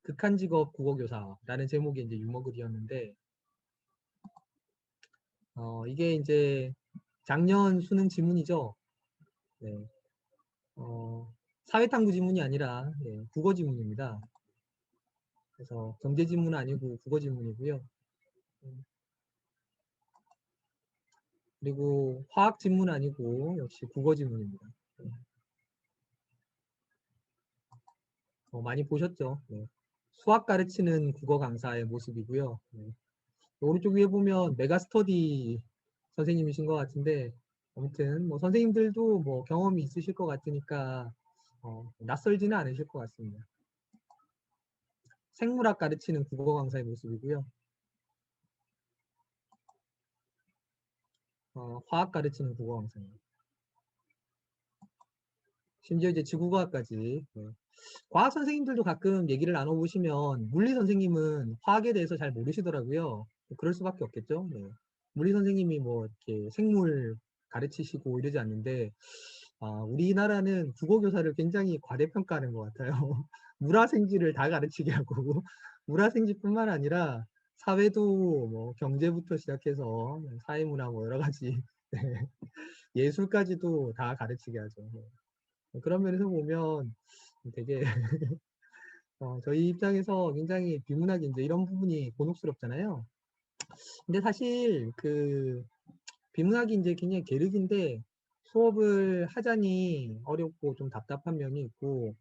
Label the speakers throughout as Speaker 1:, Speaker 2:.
Speaker 1: 극한 직업 국어교사라는 제목의 이제 유머글이었는데, 이게 이제 작년 수능 지문이죠. 네. 사회탐구 지문이 아니라 국어 지문입니다. 그래서 경제 지문은 아니고 국어 지문이고요. 그리고 화학 지문은 아니고 역시 국어 지문입니다. 많이 보셨죠? 네. 수학 가르치는 국어 강사의 모습이고요. 네. 오른쪽 위에 보면 메가스터디 선생님이신 것 같은데, 아무튼 뭐 선생님들도 뭐 경험이 있으실 것 같으니까 낯설지는 않으실 것 같습니다. 생물학 가르치는 국어 강사의 모습이고요. 화학 가르치는 국어 강사입니다. 심지어 이제 지구과학까지. 네. 과학 선생님들도 가끔 얘기를 나눠보시면 물리 선생님은 화학에 대해서 잘 모르시더라고요. 그럴 수밖에 없겠죠. 네. 물리 선생님이 뭐 이렇게 생물 가르치시고 이러지 않는데, 우리나라는 국어교사를 굉장히 과대평가하는 것 같아요. 물화생지를 다 가르치게 하고, 물화생지뿐만 아니라 사회도 뭐 경제부터 시작해서 사회문화 뭐 여러 가지 네. 예술까지도 다 가르치게 하죠. 네. 그런 면에서 보면 되게 저희 입장에서 굉장히 비문학이 이제 이런 부분이 곤혹스럽잖아요. 근데 사실 그 비문학이 이제 굉장히 계륵인데 수업을 하자니 어렵고 좀 답답한 면이 있고,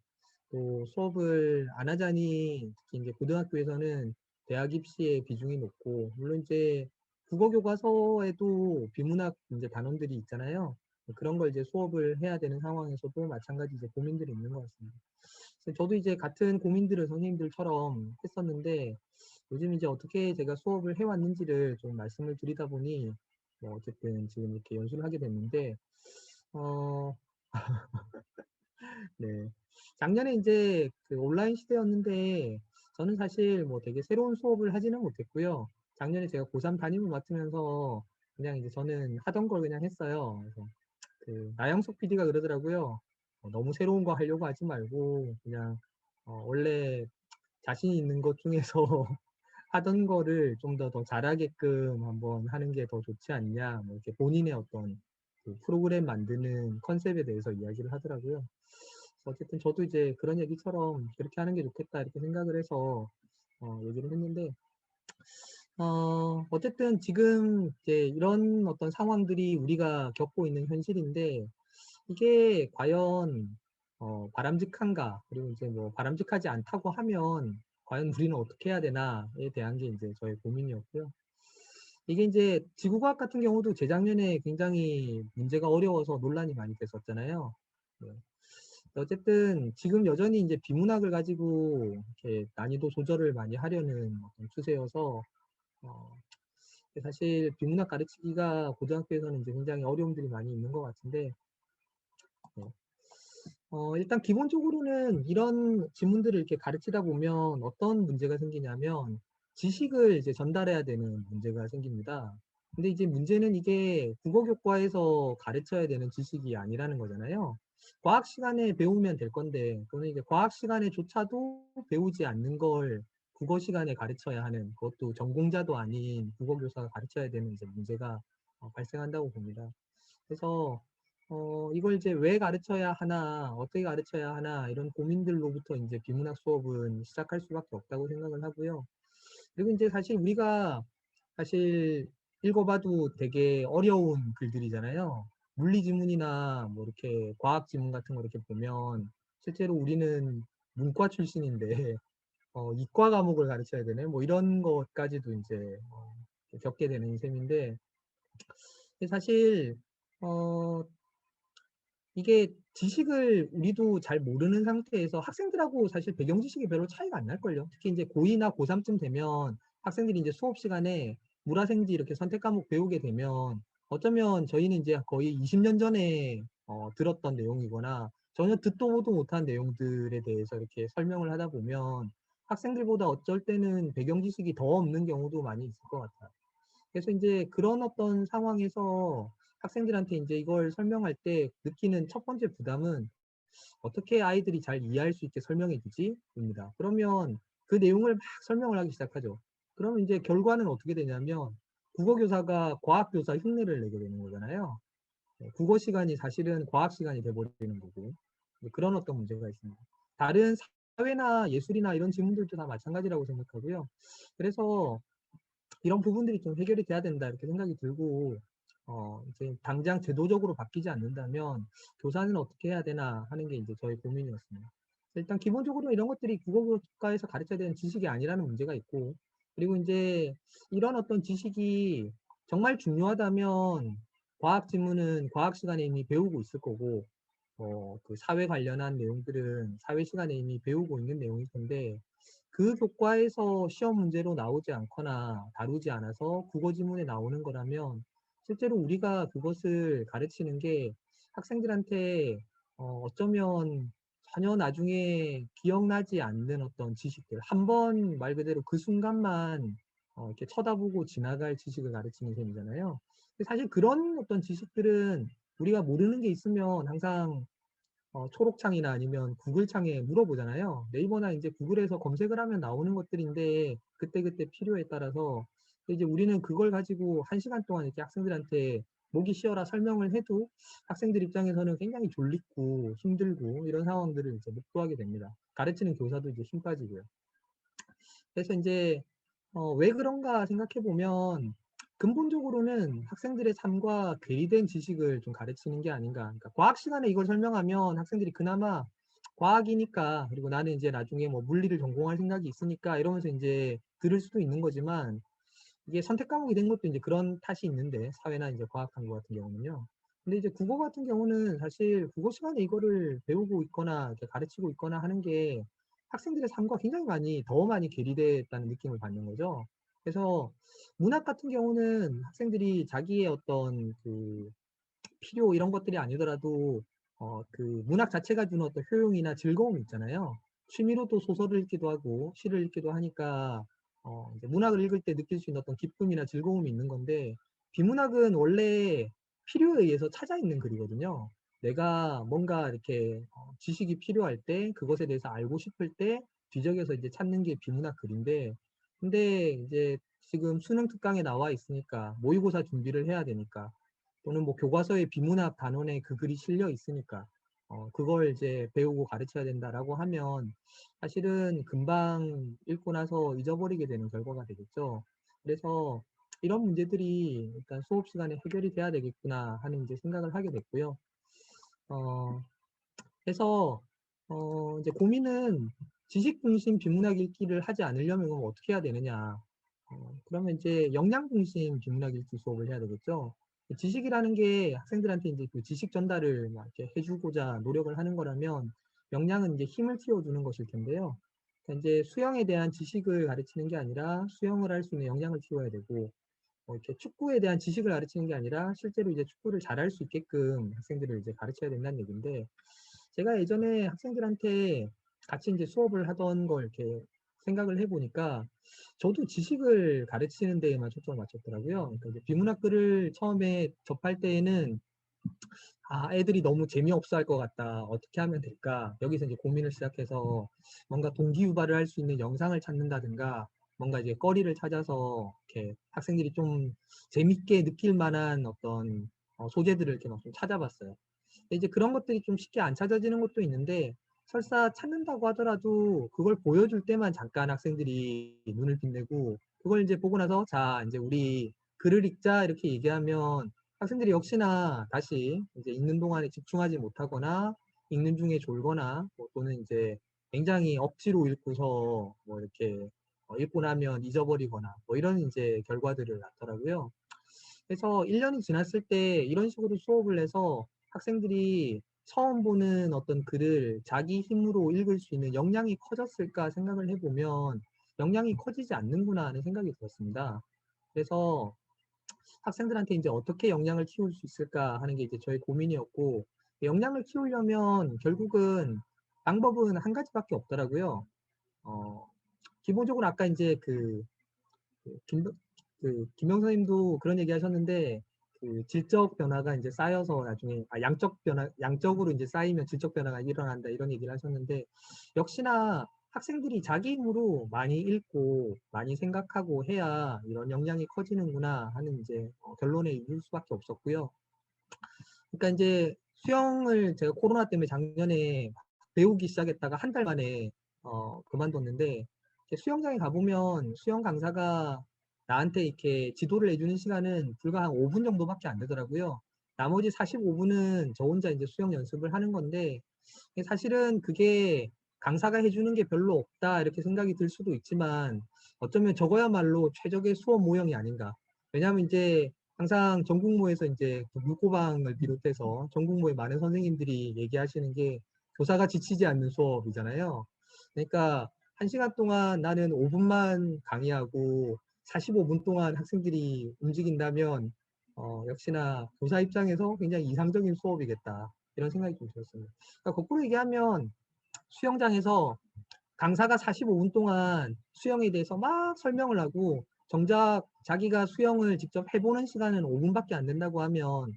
Speaker 1: 또 수업을 안 하자니 특히 이제 고등학교에서는 대학 입시의 비중이 높고, 물론 이제 국어 교과서에도 비문학 이제 단원들이 있잖아요. 그런 걸 이제 수업을 해야 되는 상황에서도 마찬가지 이제 고민들이 있는 것 같습니다. 그래서 저도 이제 같은 고민들을 선생님들처럼 했었는데, 요즘 이제 어떻게 제가 수업을 해왔는지를 좀 말씀을 드리다 보니 뭐 어쨌든 지금 이렇게 연수를 하게 됐는데, 어, 네. 작년에 이제 그 온라인 시대였는데 저는 사실 뭐 되게 새로운 수업을 하지는 못했고요. 작년에 제가 고3 담임을 맡으면서 그냥 이제 저는 하던 걸 그냥 했어요. 그래서 그 나영석 PD가 그러더라고요. 너무 새로운 거 하려고 하지 말고 그냥 원래 자신 있는 것 중에서 하던 거를 좀 더 잘하게끔 한번 하는 게 더 좋지 않냐, 뭐 이렇게 본인의 어떤 그 프로그램 만드는 컨셉에 대해서 이야기를 하더라고요. 어쨌든 저도 이제 그런 얘기처럼 그렇게 하는 게 좋겠다 이렇게 생각을 해서 얘기를 했는데, 어쨌든 지금 이제 이런 어떤 상황들이 우리가 겪고 있는 현실인데, 이게 과연 바람직한가, 그리고 이제 뭐 바람직하지 않다고 하면 과연 우리는 어떻게 해야 되나에 대한 게 이제 저의 고민이었고요. 이게 이제 지구과학 같은 경우도 재작년에 굉장히 문제가 어려워서 논란이 많이 됐었잖아요. 네. 어쨌든 지금 여전히 이제 비문학을 가지고 이렇게 난이도 조절을 많이 하려는 어떤 추세여서 어, 사실 비문학 가르치기가 고등학교에서는 이제 굉장히 어려움들이 많이 있는 것 같은데, 네. 일단 기본적으로는 이런 지문들을 이렇게 가르치다 보면 어떤 문제가 생기냐면 지식을 이제 전달해야 되는 문제가 생깁니다. 근데 이제 문제는 이게 국어교과에서 가르쳐야 되는 지식이 아니라는 거잖아요. 과학 시간에 배우면 될 건데, 그거는 이제 과학 시간에조차도 배우지 않는 걸 국어 시간에 가르쳐야 하는, 그것도 전공자도 아닌 국어교사가 가르쳐야 되는 이제 문제가 발생한다고 봅니다. 그래서 이걸 이제 왜 가르쳐야 하나, 어떻게 가르쳐야 하나, 이런 고민들로부터 이제 비문학 수업은 시작할 수밖에 없다고 생각을 하고요. 그리고 이제 사실 우리가 사실 읽어봐도 되게 어려운 글들이잖아요. 물리 지문이나 뭐 이렇게 과학 지문 같은 거 이렇게 보면 실제로 우리는 문과 출신인데 이과 과목을 가르쳐야 되네. 뭐 이런 것까지도 이제 겪게 되는 셈인데, 사실 어, 이게 지식을 우리도 잘 모르는 상태에서 학생들하고 사실 배경 지식이 별로 차이가 안 날걸요. 특히 이제 고2나 고3쯤 되면 학생들이 이제 수업 시간에 물화생지 이렇게 선택 과목 배우게 되면 어쩌면 저희는 이제 거의 20년 전에 들었던 내용이거나 전혀 듣도 보도 못한 내용들에 대해서 이렇게 설명을 하다 보면 학생들보다 어쩔 때는 배경 지식이 더 없는 경우도 많이 있을 것 같아요. 그래서 이제 그런 어떤 상황에서 학생들한테 이제 이걸 설명할 때 느끼는 첫 번째 부담은 어떻게 아이들이 잘 이해할 수 있게 설명해 주지? 입니다. 그러면 그 내용을 막 설명을 하기 시작하죠. 그러면 이제 결과는 어떻게 되냐면 국어교사가 과학교사 흉내를 내게 되는 거잖아요. 국어 시간이 사실은 과학 시간이 돼버리는 거고 그런 어떤 문제가 있습니다. 다른 사회나 예술이나 이런 질문들도 다 마찬가지라고 생각하고요. 그래서 이런 부분들이 좀 해결이 돼야 된다 이렇게 생각이 들고 이제 당장 제도적으로 바뀌지 않는다면 교사는 어떻게 해야 되나 하는 게 이제 저희 고민이었습니다. 일단 기본적으로 이런 것들이 국어국가에서 가르쳐야 되는 지식이 아니라는 문제가 있고 그리고 이제 이런 어떤 지식이 정말 중요하다면 과학 지문은 과학 시간에 이미 배우고 있을 거고 그 사회 관련한 내용들은 사회 시간에 이미 배우고 있는 내용일 텐데 그 교과에서 시험 문제로 나오지 않거나 다루지 않아서 국어 지문에 나오는 거라면 실제로 우리가 그것을 가르치는 게 학생들한테 어쩌면 전혀 나중에 기억나지 않는 어떤 지식들, 한 번 말 그대로 그 순간만 이렇게 쳐다보고 지나갈 지식을 가르치는 셈이잖아요. 근데 사실 그런 어떤 지식들은 우리가 모르는 게 있으면 항상 초록창이나 아니면 구글창에 물어보잖아요. 네이버나 이제 구글에서 검색을 하면 나오는 것들인데 그때그때 필요에 따라서 이제 우리는 그걸 가지고 1시간 동안 이렇게 학생들한테 목이 쉬어라 설명을 해도 학생들 입장에서는 굉장히 졸리고 힘들고 이런 상황들을 이제 목도하게 됩니다. 가르치는 교사도 이제 힘 빠지고요. 그래서 이제 왜 그런가 생각해 보면 근본적으로는 학생들의 삶과 괴리된 지식을 좀 가르치는 게 아닌가. 그러니까 과학 시간에 이걸 설명하면 학생들이 그나마 과학이니까 그리고 나는 이제 나중에 뭐 물리를 전공할 생각이 있으니까 이러면서 이제 들을 수도 있는 거지만 이게 선택 과목이 된 것도 이제 그런 탓이 있는데 사회나 이제 과학 탐구 같은 경우는요. 근데 이제 국어 같은 경우는 사실 국어 시간에 이거를 배우고 있거나 이렇게 가르치고 있거나 하는 게 학생들의 삶과 굉장히 더 많이 괴리됐다는 느낌을 받는 거죠. 그래서 문학 같은 경우는 학생들이 자기의 어떤 그 필요 이런 것들이 아니더라도 그 문학 자체가 주는 어떤 효용이나 즐거움이 있잖아요. 취미로도 소설을 읽기도 하고 시를 읽기도 하니까 이제 문학을 읽을 때 느낄 수 있는 어떤 기쁨이나 즐거움이 있는 건데 비문학은 원래 필요에 의해서 찾아 있는 글이거든요. 내가 뭔가 이렇게 지식이 필요할 때 그것에 대해서 알고 싶을 때 뒤적여서 이제 찾는 게 비문학 글인데 근데 이제 지금 수능 특강에 나와 있으니까 모의고사 준비를 해야 되니까 또는 뭐 교과서에 비문학 단원에 그 글이 실려 있으니까 그걸 이제 배우고 가르쳐야 된다라고 하면 사실은 금방 읽고 나서 잊어버리게 되는 결과가 되겠죠. 그래서 이런 문제들이 일단 수업 시간에 해결이 돼야 되겠구나 하는 이제 생각을 하게 됐고요. 어, 그래서 이제 고민은 지식 중심 비문학 읽기를 하지 않으려면 그럼 어떻게 해야 되느냐. 그러면 이제 역량 중심 비문학 읽기 수업을 해야 되겠죠. 지식이라는 게 학생들한테 이제 그 지식 전달을 막 이렇게 해주고자 노력을 하는 거라면 역량은 이제 힘을 키워주는 것일 텐데요. 그러니까 이제 수영에 대한 지식을 가르치는 게 아니라 수영을 할 수 있는 역량을 키워야 되고 이렇게 축구에 대한 지식을 가르치는 게 아니라 실제로 이제 축구를 잘할 수 있게끔 학생들을 이제 가르쳐야 된다는 얘기인데 제가 예전에 학생들한테 같이 이제 수업을 하던 걸 이렇게 생각을 해보니까 저도 지식을 가르치는 데에만 초점을 맞췄더라고요. 그러니까 이제 비문학글을 처음에 접할 때에는 애들이 너무 재미없어 할 것 같다. 어떻게 하면 될까? 여기서 이제 고민을 시작해서 뭔가 동기유발을 할 수 있는 영상을 찾는다든가 뭔가 이제 거리를 찾아서 이렇게 학생들이 좀 재밌게 느낄 만한 어떤 소재들을 이렇게 막 좀 찾아봤어요. 근데 이제 그런 것들이 좀 쉽게 안 찾아지는 것도 있는데 설사 찾는다고 하더라도 그걸 보여줄 때만 잠깐 학생들이 눈을 빛내고 그걸 이제 보고 나서 자 이제 우리 글을 읽자 이렇게 얘기하면 학생들이 역시나 다시 이제 읽는 동안에 집중하지 못하거나 읽는 중에 졸거나 뭐 또는 이제 굉장히 억지로 읽고서 뭐 이렇게 읽고 나면 잊어버리거나 뭐 이런 이제 결과들을 낳더라고요. 그래서 1년이 지났을 때 이런 식으로 수업을 해서 학생들이 처음 보는 어떤 글을 자기 힘으로 읽을 수 있는 역량이 커졌을까 생각을 해보면 역량이 커지지 않는구나 하는 생각이 들었습니다. 그래서 학생들한테 이제 어떻게 역량을 키울 수 있을까 하는 게 이제 저의 고민이었고 역량을 키우려면 결국은 방법은 한 가지밖에 없더라고요. 어, 기본적으로 아까 이제 김영 선생님도 그런 얘기 하셨는데 그 질적 변화가 이제 쌓여서 나중에 양적 변화 양적으로 이제 쌓이면 질적 변화가 일어난다 이런 얘기를 하셨는데 역시나 학생들이 자기 힘으로 많이 읽고 많이 생각하고 해야 이런 역량이 커지는구나 하는 이제 결론에 이를 수밖에 없었고요. 그러니까 이제 수영을 제가 코로나 때문에 작년에 배우기 시작했다가 한 달 만에 그만뒀는데, 수영장에 가보면 수영 강사가 나한테 이렇게 지도를 해주는 시간은 불과 한 5분 정도밖에 안 되더라고요. 나머지 45분은 저 혼자 이제 수영 연습을 하는 건데, 사실은 그게 강사가 해주는 게 별로 없다 이렇게 생각이 들 수도 있지만, 어쩌면 저거야말로 최적의 수업 모형이 아닌가. 왜냐하면 이제 항상 전국모에서 이제 그 물고방을 비롯해서 전국모의 많은 선생님들이 얘기하시는 게 교사가 지치지 않는 수업이잖아요. 그러니까 1시간 동안 나는 5분만 강의하고 45분 동안 학생들이 움직인다면 역시나 교사 입장에서 굉장히 이상적인 수업이겠다 이런 생각이 좀 들었습니다. 그러니까 거꾸로 얘기하면 수영장에서 강사가 45분 동안 수영에 대해서 막 설명을 하고 정작 자기가 수영을 직접 해보는 시간은 5분밖에 안 된다고 하면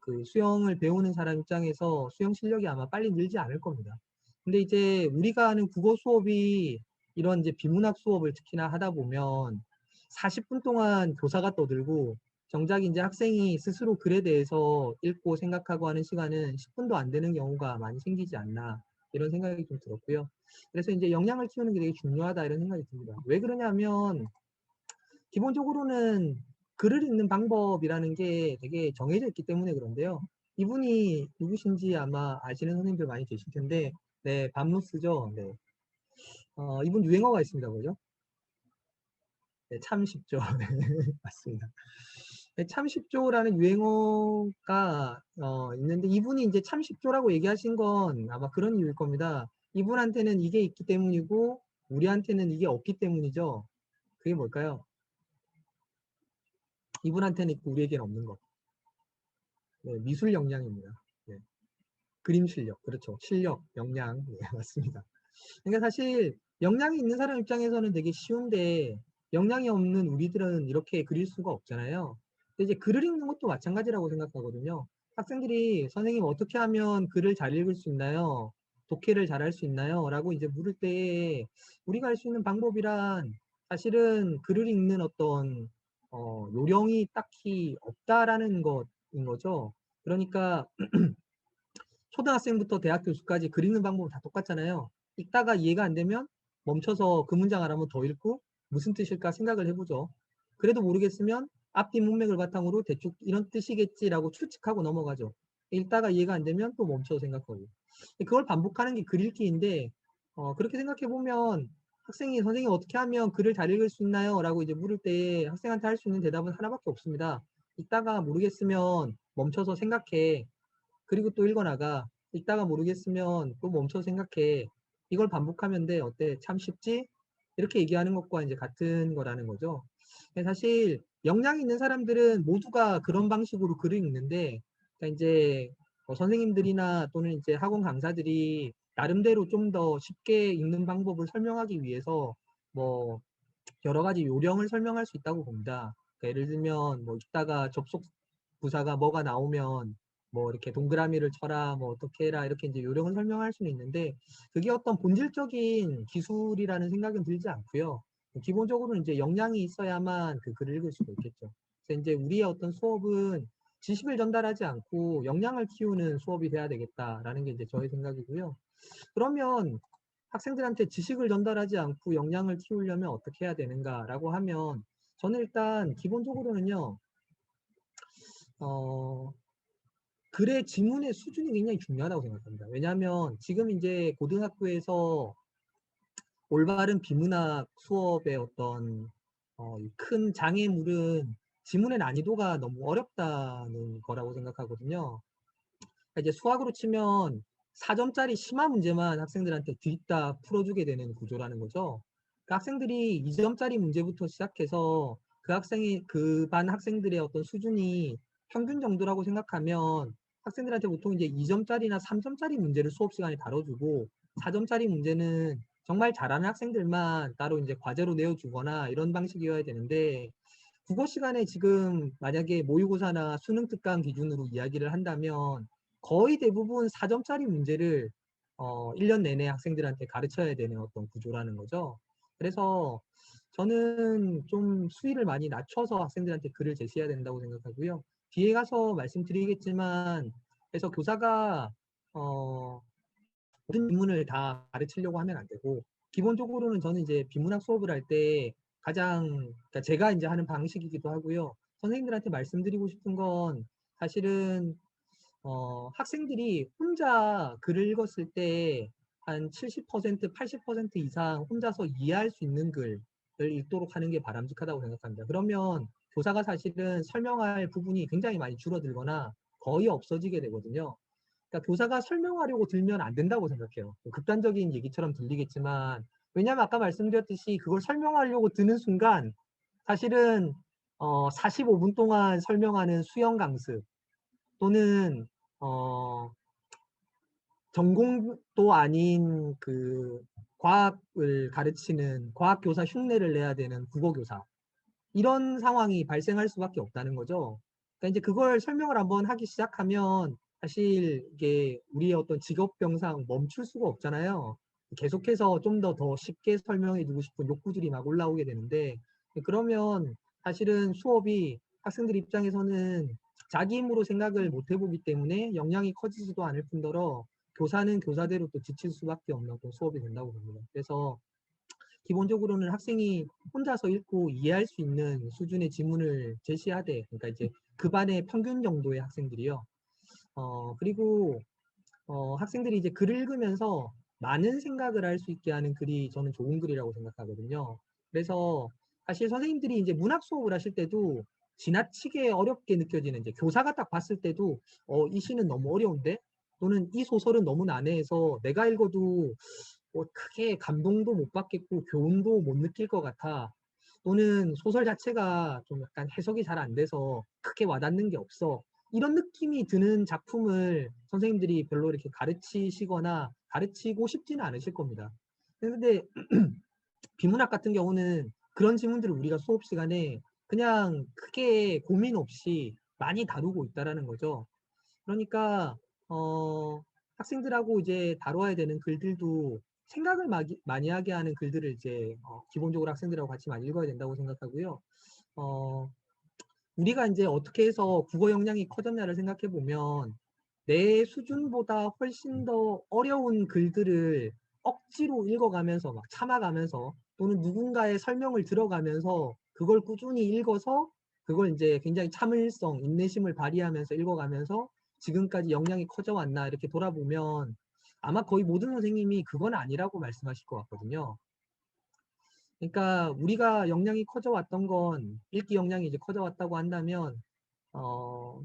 Speaker 1: 그 수영을 배우는 사람 입장에서 수영 실력이 아마 빨리 늘지 않을 겁니다. 근데 이제 우리가 하는 국어 수업이 이런 이제 비문학 수업을 특히나 하다 보면 40분 동안 교사가 떠들고 정작 이제 학생이 스스로 글에 대해서 읽고 생각하고 하는 시간은 10분도 안 되는 경우가 많이 생기지 않나 이런 생각이 좀 들었고요. 그래서 이제 역량을 키우는 게 되게 중요하다 이런 생각이 듭니다. 왜 그러냐면 기본적으로는 글을 읽는 방법이라는 게 되게 정해져 있기 때문에 그런데요. 이분이 누구신지 아마 아시는 선생님들 많이 계실 텐데, 네, 밤누스죠. 네. 이분 유행어가 있습니다. 뭐죠? 네, 참 쉽죠. 네, 맞습니다. 네, 참 쉽죠라는 유행어가 있는데, 이분이 이제 참 쉽죠라고 얘기하신 건 아마 그런 이유일 겁니다. 이분한테는 이게 있기 때문이고 우리한테는 이게 없기 때문이죠. 그게 뭘까요? 이분한테는 있고 우리에게는 없는 것. 네, 미술 역량입니다. 네, 그림 실력, 그렇죠. 실력, 역량, 네, 맞습니다. 그러니까 사실 역량이 있는 사람 입장에서는 되게 쉬운데 역량이 없는 우리들은 이렇게 그릴 수가 없잖아요. 근데 이제 글을 읽는 것도 마찬가지라고 생각하거든요. 학생들이 선생님 어떻게 하면 글을 잘 읽을 수 있나요? 독해를 잘 할 수 있나요? 라고 이제 물을 때 우리가 할 수 있는 방법이란 사실은 글을 읽는 어떤 요령이 딱히 없다라는 것인 거죠. 그러니까 초등학생부터 대학 교수까지 그리는 방법은 다 똑같잖아요. 읽다가 이해가 안 되면 멈춰서 그 문장 하나만 더 읽고 무슨 뜻일까 생각을 해보죠. 그래도 모르겠으면 앞뒤 문맥을 바탕으로 대충 이런 뜻이겠지라고 추측하고 넘어가죠. 읽다가 이해가 안 되면 또 멈춰서 생각하고. 그걸 반복하는 게 글 읽기인데 그렇게 생각해 보면 학생이 선생님 어떻게 하면 글을 잘 읽을 수 있나요? 라고 이제 물을 때 학생한테 할 수 있는 대답은 하나밖에 없습니다. 읽다가 모르겠으면 멈춰서 생각해. 그리고 또 읽어나가. 읽다가 모르겠으면 또 멈춰서 생각해. 이걸 반복하면 돼. 어때? 참 쉽지? 이렇게 얘기하는 것과 이제 같은 거라는 거죠. 사실 역량이 있는 사람들은 모두가 그런 방식으로 글을 읽는데, 그러니까 이제 선생님들이나 또는 이제 학원 강사들이 나름대로 좀 더 쉽게 읽는 방법을 설명하기 위해서 뭐 여러 가지 요령을 설명할 수 있다고 봅니다. 그러니까 예를 들면 뭐 읽다가 접속 부사가 뭐가 나오면 뭐 이렇게 동그라미를 쳐라, 뭐 어떻게 해라 이렇게 이제 요령을 설명할 수는 있는데 그게 어떤 본질적인 기술이라는 생각은 들지 않고요. 기본적으로는 이제 역량이 있어야만 그 글을 읽을 수가 있겠죠. 그래서 이제 우리의 어떤 수업은 지식을 전달하지 않고 역량을 키우는 수업이 돼야 되겠다라는 게 이제 저의 생각이고요. 그러면 학생들한테 지식을 전달하지 않고 역량을 키우려면 어떻게 해야 되는가라고 하면 저는 일단 기본적으로는요, 어, 글의 지문의 수준이 굉장히 중요하다고 생각합니다. 왜냐하면 지금 이제 고등학교에서 올바른 비문학 수업의 어떤 큰 장애물은 지문의 난이도가 너무 어렵다는 거라고 생각하거든요. 그러니까 이제 수학으로 치면 4점짜리 심화 문제만 학생들한테 뒤집다 풀어주게 되는 구조라는 거죠. 그러니까 학생들이 2점짜리 문제부터 시작해서 그 학생이 그 반 학생들의 어떤 수준이 평균 정도라고 생각하면 학생들한테 보통 이제 2점짜리나 3점짜리 문제를 수업 시간에 다뤄주고 4점짜리 문제는 정말 잘하는 학생들만 따로 이제 과제로 내어주거나 이런 방식이어야 되는데 국어 시간에 지금 만약에 모의고사나 수능 특강 기준으로 이야기를 한다면 거의 대부분 4점짜리 문제를 1년 내내 학생들한테 가르쳐야 되는 어떤 구조라는 거죠. 그래서 저는 좀 수위를 많이 낮춰서 학생들한테 글을 제시해야 된다고 생각하고요. 뒤에 가서 말씀드리겠지만, 그래서 교사가 모든 인문을 다 가르치려고 하면 안 되고, 기본적으로는 저는 이제 비문학 수업을 할 때 가장, 그러니까 제가 이제 하는 방식이기도 하고요. 선생님들한테 말씀드리고 싶은 건 사실은 학생들이 혼자 글을 읽었을 때 한 70%, 80% 이상 혼자서 이해할 수 있는 글을 읽도록 하는 게 바람직하다고 생각합니다. 그러면 교사가 사실은 설명할 부분이 굉장히 많이 줄어들거나 거의 없어지게 되거든요. 그러니까 교사가 설명하려고 들면 안 된다고 생각해요. 극단적인 얘기처럼 들리겠지만, 왜냐하면 아까 말씀드렸듯이 그걸 설명하려고 드는 순간 사실은 45분 동안 설명하는 수영 강습 또는 전공도 아닌 그 과학을 가르치는 과학교사 흉내를 내야 되는 국어교사, 이런 상황이 발생할 수밖에 없다는 거죠. 그러니까 이제 그걸 설명을 한번 하기 시작하면 사실 이게 우리의 어떤 직업병상 멈출 수가 없잖아요. 계속해서 좀 더 쉽게 설명해 주고 싶은 욕구들이 막 올라오게 되는데, 그러면 사실은 수업이 학생들 입장에서는 자기 힘으로 생각을 못 해보기 때문에 역량이 커지지도 않을 뿐더러 교사는 교사대로 또 지칠 수밖에 없는 어떤 수업이 된다고 봅니다. 그래서 기본적으로는 학생이 혼자서 읽고 이해할 수 있는 수준의 지문을 제시하되, 그러니까 이제 그 반의 평균 정도의 학생들이요. 그리고 학생들이 이제 글을 읽으면서 많은 생각을 할 수 있게 하는 글이 저는 좋은 글이라고 생각하거든요. 그래서 사실 선생님들이 이제 문학 수업을 하실 때도 지나치게 어렵게 느껴지는, 이제 교사가 딱 봤을 때도 이 시는 너무 어려운데, 또는 이 소설은 너무 난해해서 내가 읽어도 크게 감동도 못 받겠고 교훈도 못 느낄 것 같아. 또는 소설 자체가 좀 약간 해석이 잘 안 돼서 크게 와닿는 게 없어. 이런 느낌이 드는 작품을 선생님들이 별로 이렇게 가르치시거나 가르치고 싶지는 않으실 겁니다. 근데 비문학 같은 경우는 그런 질문들을 우리가 수업 시간에 그냥 크게 고민 없이 많이 다루고 있다라는 거죠. 그러니까 학생들하고 이제 다뤄야 되는 글들도 생각을 많이 하게 하는 글들을 이제 기본적으로 학생들하고 같이 많이 읽어야 된다고 생각하고요. 어, 우리가 이제 어떻게 해서 국어 역량이 커졌냐를 생각해 보면 내 수준보다 훨씬 더 어려운 글들을 억지로 읽어가면서 막 참아가면서, 또는 누군가의 설명을 들어가면서 그걸 꾸준히 읽어서 그걸 이제 굉장히 참을성, 인내심을 발휘하면서 읽어가면서 지금까지 역량이 커져 왔나 이렇게 돌아보면 아마 거의 모든 선생님이 그건 아니라고 말씀하실 것 같거든요. 그러니까 우리가 역량이 커져 왔던 건, 읽기 역량이 이제 커져 왔다고 한다면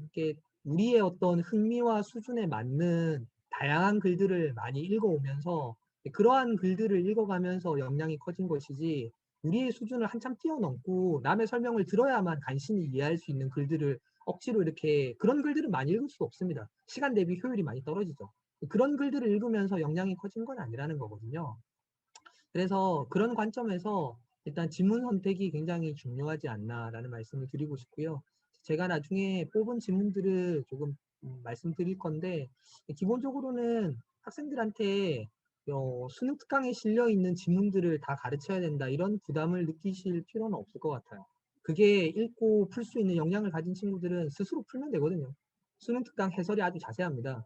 Speaker 1: 이게 우리의 어떤 흥미와 수준에 맞는 다양한 글들을 많이 읽어오면서 그러한 글들을 읽어가면서 역량이 커진 것이지, 우리의 수준을 한참 뛰어넘고 남의 설명을 들어야만 간신히 이해할 수 있는 글들을 억지로 이렇게, 그런 글들은 많이 읽을 수 없습니다. 시간 대비 효율이 많이 떨어지죠. 그런 글들을 읽으면서 역량이 커진 건 아니라는 거거든요. 그래서 그런 관점에서 일단 지문 선택이 굉장히 중요하지 않나라는 말씀을 드리고 싶고요. 제가 나중에 뽑은 지문들을 조금 말씀드릴 건데, 기본적으로는 학생들한테 수능 특강에 실려 있는 지문들을 다 가르쳐야 된다, 이런 부담을 느끼실 필요는 없을 것 같아요. 그게 읽고 풀 수 있는 역량을 가진 친구들은 스스로 풀면 되거든요. 수능 특강 해설이 아주 자세합니다.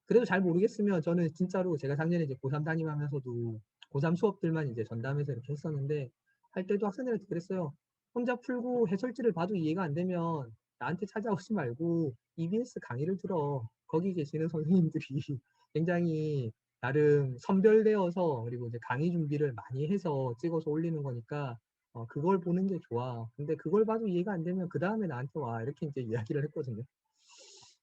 Speaker 1: 그래도 잘 모르겠으면 저는 진짜로 제가 작년에 이제 고3 담임하면서도 고3 수업들만 이제 전담해서 이렇게 했었는데, 할 때도 학생들한테 그랬어요. 혼자 풀고 해설지를 봐도 이해가 안 되면 나한테 찾아오지 말고 EBS 강의를 들어. 거기 계시는 선생님들이 굉장히 나름 선별되어서, 그리고 이제 강의 준비를 많이 해서 찍어서 올리는 거니까 그걸 보는 게 좋아. 근데 그걸 봐도 이해가 안 되면 그 다음에 나한테 와. 이렇게 이제 이야기를 했거든요.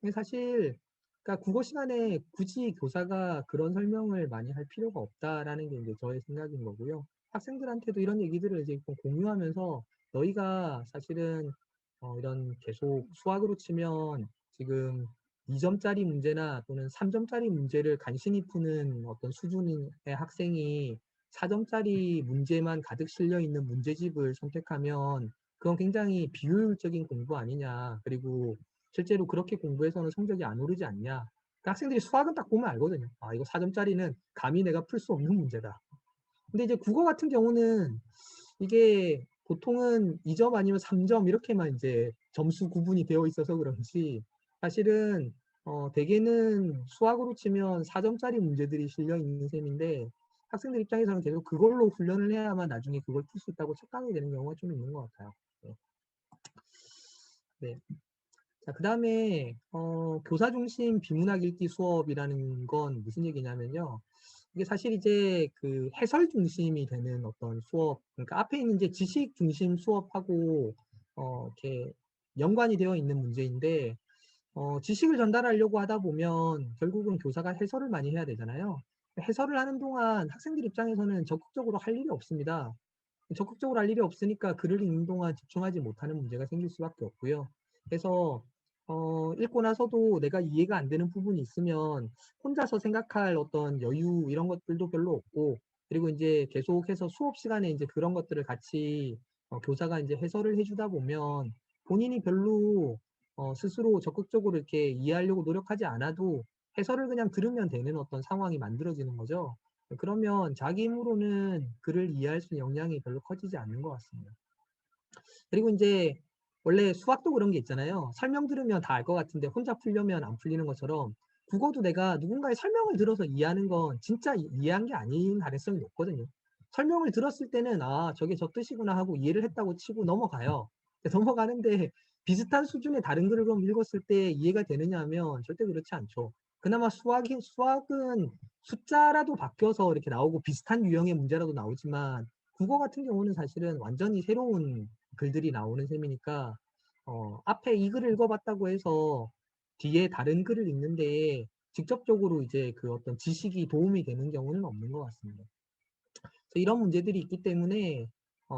Speaker 1: 근데 사실 그러니까 국어 시간에 굳이 교사가 그런 설명을 많이 할 필요가 없다라는 게 이제 저의 생각인 거고요. 학생들한테도 이런 얘기들을 이제 좀 공유하면서, 너희가 사실은 이런 계속 수학으로 치면 지금 2점짜리 문제나 또는 3점짜리 문제를 간신히 푸는 어떤 수준의 학생이 4점짜리 문제만 가득 실려 있는 문제집을 선택하면 그건 굉장히 비효율적인 공부 아니냐. 그리고 실제로 그렇게 공부해서는 성적이 안 오르지 않냐. 그러니까 학생들이 수학은 딱 보면 알거든요. 아, 이거 4점짜리는 감히 내가 풀 수 없는 문제다. 근데 이제 국어 같은 경우는 이게 보통은 2점 아니면 3점 이렇게만 이제 점수 구분이 되어 있어서 그런지 사실은 대개는 수학으로 치면 4점짜리 문제들이 실려 있는 셈인데 학생들 입장에서는 계속 그걸로 훈련을 해야만 나중에 그걸 풀 수 있다고 착각이 되는 경우가 좀 있는 것 같아요. 네. 네. 자, 그 다음에 교사 중심 비문학 읽기 수업이라는 건 무슨 얘기냐면요. 이게 사실 이제 그 해설 중심이 되는 어떤 수업, 그러니까 앞에 있는 이제 지식 중심 수업하고 이렇게 연관이 되어 있는 문제인데 지식을 전달하려고 하다 보면 결국은 교사가 해설을 많이 해야 되잖아요. 해설을 하는 동안 학생들 입장에서는 적극적으로 할 일이 없습니다. 적극적으로 할 일이 없으니까 글을 읽는 동안 집중하지 못하는 문제가 생길 수밖에 없고요. 그래서 읽고 나서도 내가 이해가 안 되는 부분이 있으면 혼자서 생각할 어떤 여유 이런 것들도 별로 없고 그리고 이제 계속해서 수업 시간에 이제 그런 것들을 같이 교사가 이제 해설을 해주다 보면 본인이 별로 스스로 적극적으로 이렇게 이해하려고 노력하지 않아도 해설을 그냥 들으면 되는 어떤 상황이 만들어지는 거죠. 그러면 자기 힘으로는 글을 이해할 수 있는 역량이 별로 커지지 않는 것 같습니다. 그리고 이제 원래 수학도 그런 게 있잖아요. 설명 들으면 다 알 것 같은데 혼자 풀려면 안 풀리는 것처럼 국어도 내가 누군가의 설명을 들어서 이해하는 건 진짜 이해한 게 아닌 가능성이 높거든요. 설명을 들었을 때는 아 저게 저 뜻이구나 하고 이해를 했다고 치고 넘어가요. 넘어가는데 비슷한 수준의 다른 글을 그럼 읽었을 때 이해가 되느냐 하면 절대 그렇지 않죠. 그나마 수학은 숫자라도 바뀌어서 이렇게 나오고 비슷한 유형의 문제라도 나오지만 국어 같은 경우는 사실은 완전히 새로운 글들이 나오는 셈이니까 앞에 이 글을 읽어봤다고 해서 뒤에 다른 글을 읽는데 직접적으로 이제 그 어떤 지식이 도움이 되는 경우는 없는 것 같습니다. 그래서 이런 문제들이 있기 때문에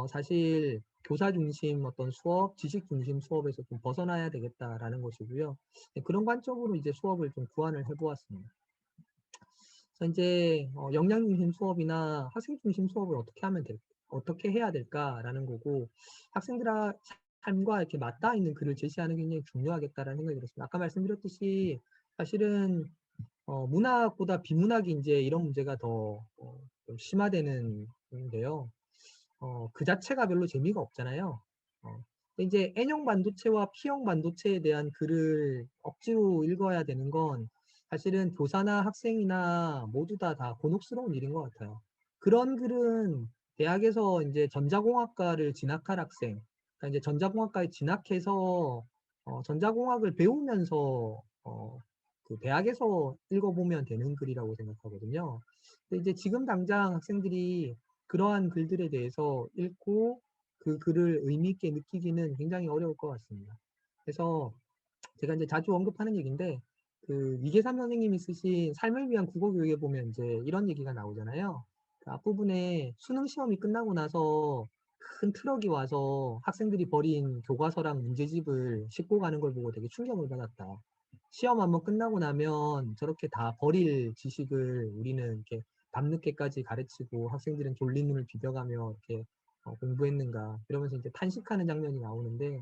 Speaker 1: 사실 교사 중심 어떤 수업, 지식 중심 수업에서 좀 벗어나야 되겠다라는 것이고요. 네, 그런 관점으로 이제 수업을 좀 구안을 해보았습니다. 그래서 이제 역량 중심 수업이나 학생 중심 수업을 어떻게 해야 될까라는 거고 학생들의 삶과 이렇게 맞닿아 있는 글을 제시하는 게 굉장히 중요하겠다라는 생각이 들었습니다. 아까 말씀드렸듯이 사실은 문학보다 비문학이 이제 이런 문제가 더 좀 심화되는데요. 그 자체가 별로 재미가 없잖아요. 근데 이제 N형 반도체와 P형 반도체에 대한 글을 억지로 읽어야 되는 건 사실은 교사나 학생이나 모두 다 곤혹스러운 일인 것 같아요. 그런 글은 대학에서 이제 전자공학과를 진학할 학생, 그러니까 이제 전자공학과에 진학해서 전자공학을 배우면서 그 대학에서 읽어보면 되는 글이라고 생각하거든요. 근데 이제 지금 당장 학생들이 그러한 글들에 대해서 읽고 그 글을 의미 있게 느끼기는 굉장히 어려울 것 같습니다. 그래서 제가 이제 자주 언급하는 얘기인데 그 이계삼 선생님이 쓰신 삶을 위한 국어 교육에 보면 이제 이런 얘기가 나오잖아요. 그 앞부분에 수능 시험이 끝나고 나서 큰 트럭이 와서 학생들이 버린 교과서랑 문제집을 싣고 가는 걸 보고 되게 충격을 받았다. 시험 한번 끝나고 나면 저렇게 다 버릴 지식을 우리는 이렇게 밤늦게까지 가르치고 학생들은 졸린 눈을 비벼가며 이렇게 공부했는가 이러면서 이제 탄식하는 장면이 나오는데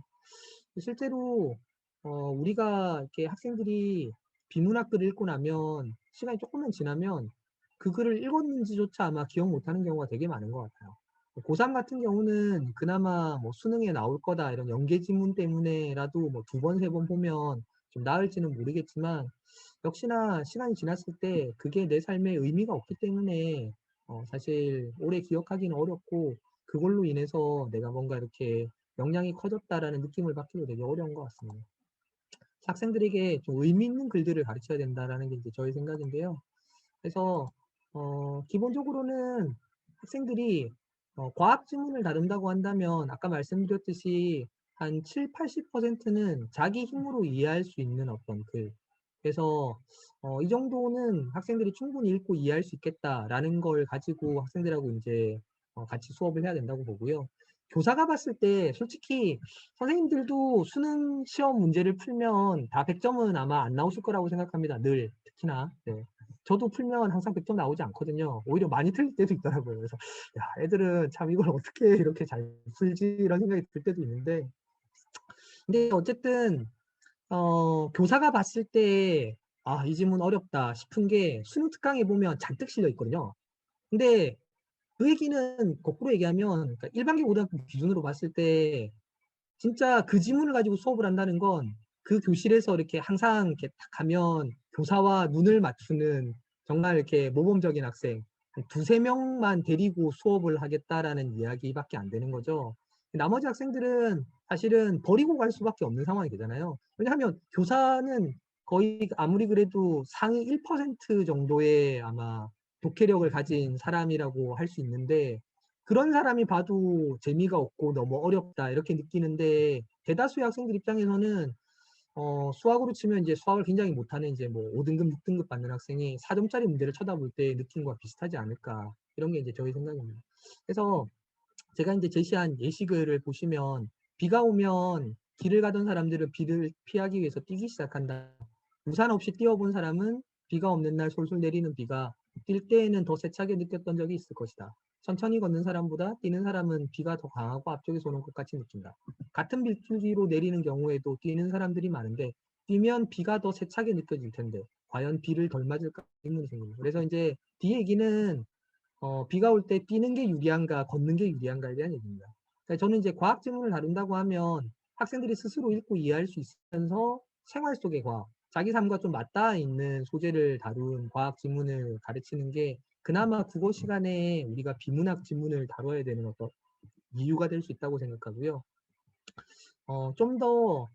Speaker 1: 실제로 우리가 이렇게 학생들이 비문학 글을 읽고 나면 시간이 조금만 지나면 그 글을 읽었는지조차 아마 기억 못하는 경우가 되게 많은 것 같아요. 고3 같은 경우는 그나마 뭐 수능에 나올 거다 이런 연계 지문 때문에라도 뭐 2번, 3번 보면 좀 나을지는 모르겠지만 역시나 시간이 지났을 때 그게 내 삶에 의미가 없기 때문에 사실 오래 기억하기는 어렵고 그걸로 인해서 내가 뭔가 이렇게 역량이 커졌다라는 느낌을 받기도 되게 어려운 것 같습니다. 학생들에게 좀 의미 있는 글들을 가르쳐야 된다라는 게 이제 저의 생각인데요. 그래서 기본적으로는 학생들이 과학 지문을 다룬다고 한다면 아까 말씀드렸듯이 한 7, 80%는 자기 힘으로 이해할 수 있는 어떤 글. 그래서 이 정도는 학생들이 충분히 읽고 이해할 수 있겠다라는 걸 가지고 학생들하고 이제 같이 수업을 해야 된다고 보고요. 교사가 봤을 때 솔직히 선생님들도 수능 시험 문제를 풀면 다 100점은 아마 안 나오실 거라고 생각합니다. 늘 특히나. 네. 저도 풀면 항상 100점 나오지 않거든요. 오히려 많이 틀릴 때도 있더라고요. 그래서 야, 애들은 참 이걸 어떻게 이렇게 잘 풀지 이런 생각이 들 때도 있는데 근데 어쨌든 교사가 봤을 때 아, 이 지문 어렵다 싶은 게 수능 특강에 보면 잔뜩 실려 있거든요. 근데 그 얘기는 거꾸로 얘기하면 그러니까 일반계 고등학교 기준으로 봤을 때 진짜 그 지문을 가지고 수업을 한다는 건 그 교실에서 이렇게 항상 이렇게 딱 가면 교사와 눈을 맞추는 정말 이렇게 모범적인 학생 한 두세 명만 데리고 수업을 하겠다라는 이야기밖에 안 되는 거죠. 나머지 학생들은 사실은 버리고 갈 수밖에 없는 상황이 되잖아요. 왜냐하면 교사는 거의 아무리 그래도 상위 1% 정도의 아마 독해력을 가진 사람이라고 할 수 있는데 그런 사람이 봐도 재미가 없고 너무 어렵다 이렇게 느끼는데 대다수의 학생들 입장에서는 수학으로 치면 이제 수학을 굉장히 못하는 이제 뭐 5등급, 6등급 받는 학생이 4점짜리 문제를 쳐다볼 때 느낀 거와 비슷하지 않을까 이런 게 이제 저희 생각입니다. 그래서 제가 이제 제시한 예시글을 보시면 비가 오면 길을 가던 사람들은 비를 피하기 위해서 뛰기 시작한다. 우산 없이 뛰어본 사람은 비가 없는 날 솔솔 내리는 비가 뛸 때에는 더 세차게 느꼈던 적이 있을 것이다. 천천히 걷는 사람보다 뛰는 사람은 비가 더 강하고 앞쪽에서 오는 것 같이 느낀다. 같은 빌줄기로 내리는 경우에도 뛰는 사람들이 많은데 뛰면 비가 더 세차게 느껴질 텐데 과연 비를 덜 맞을까 의문이 생깁니다. 그래서 이제 뒤 얘기는 비가 올 때 뛰는 게 유리한가 걷는 게 유리한가에 대한 얘기입니다. 그러니까 저는 이제 과학 지문을 다룬다고 하면 학생들이 스스로 읽고 이해할 수 있으면서 생활 속의 과학, 자기 삶과 좀 맞닿아 있는 소재를 다룬 과학 지문을 가르치는 게 그나마 국어 시간에 우리가 비문학 지문을 다뤄야 되는 어떤 이유가 될 수 있다고 생각하고요. 좀 더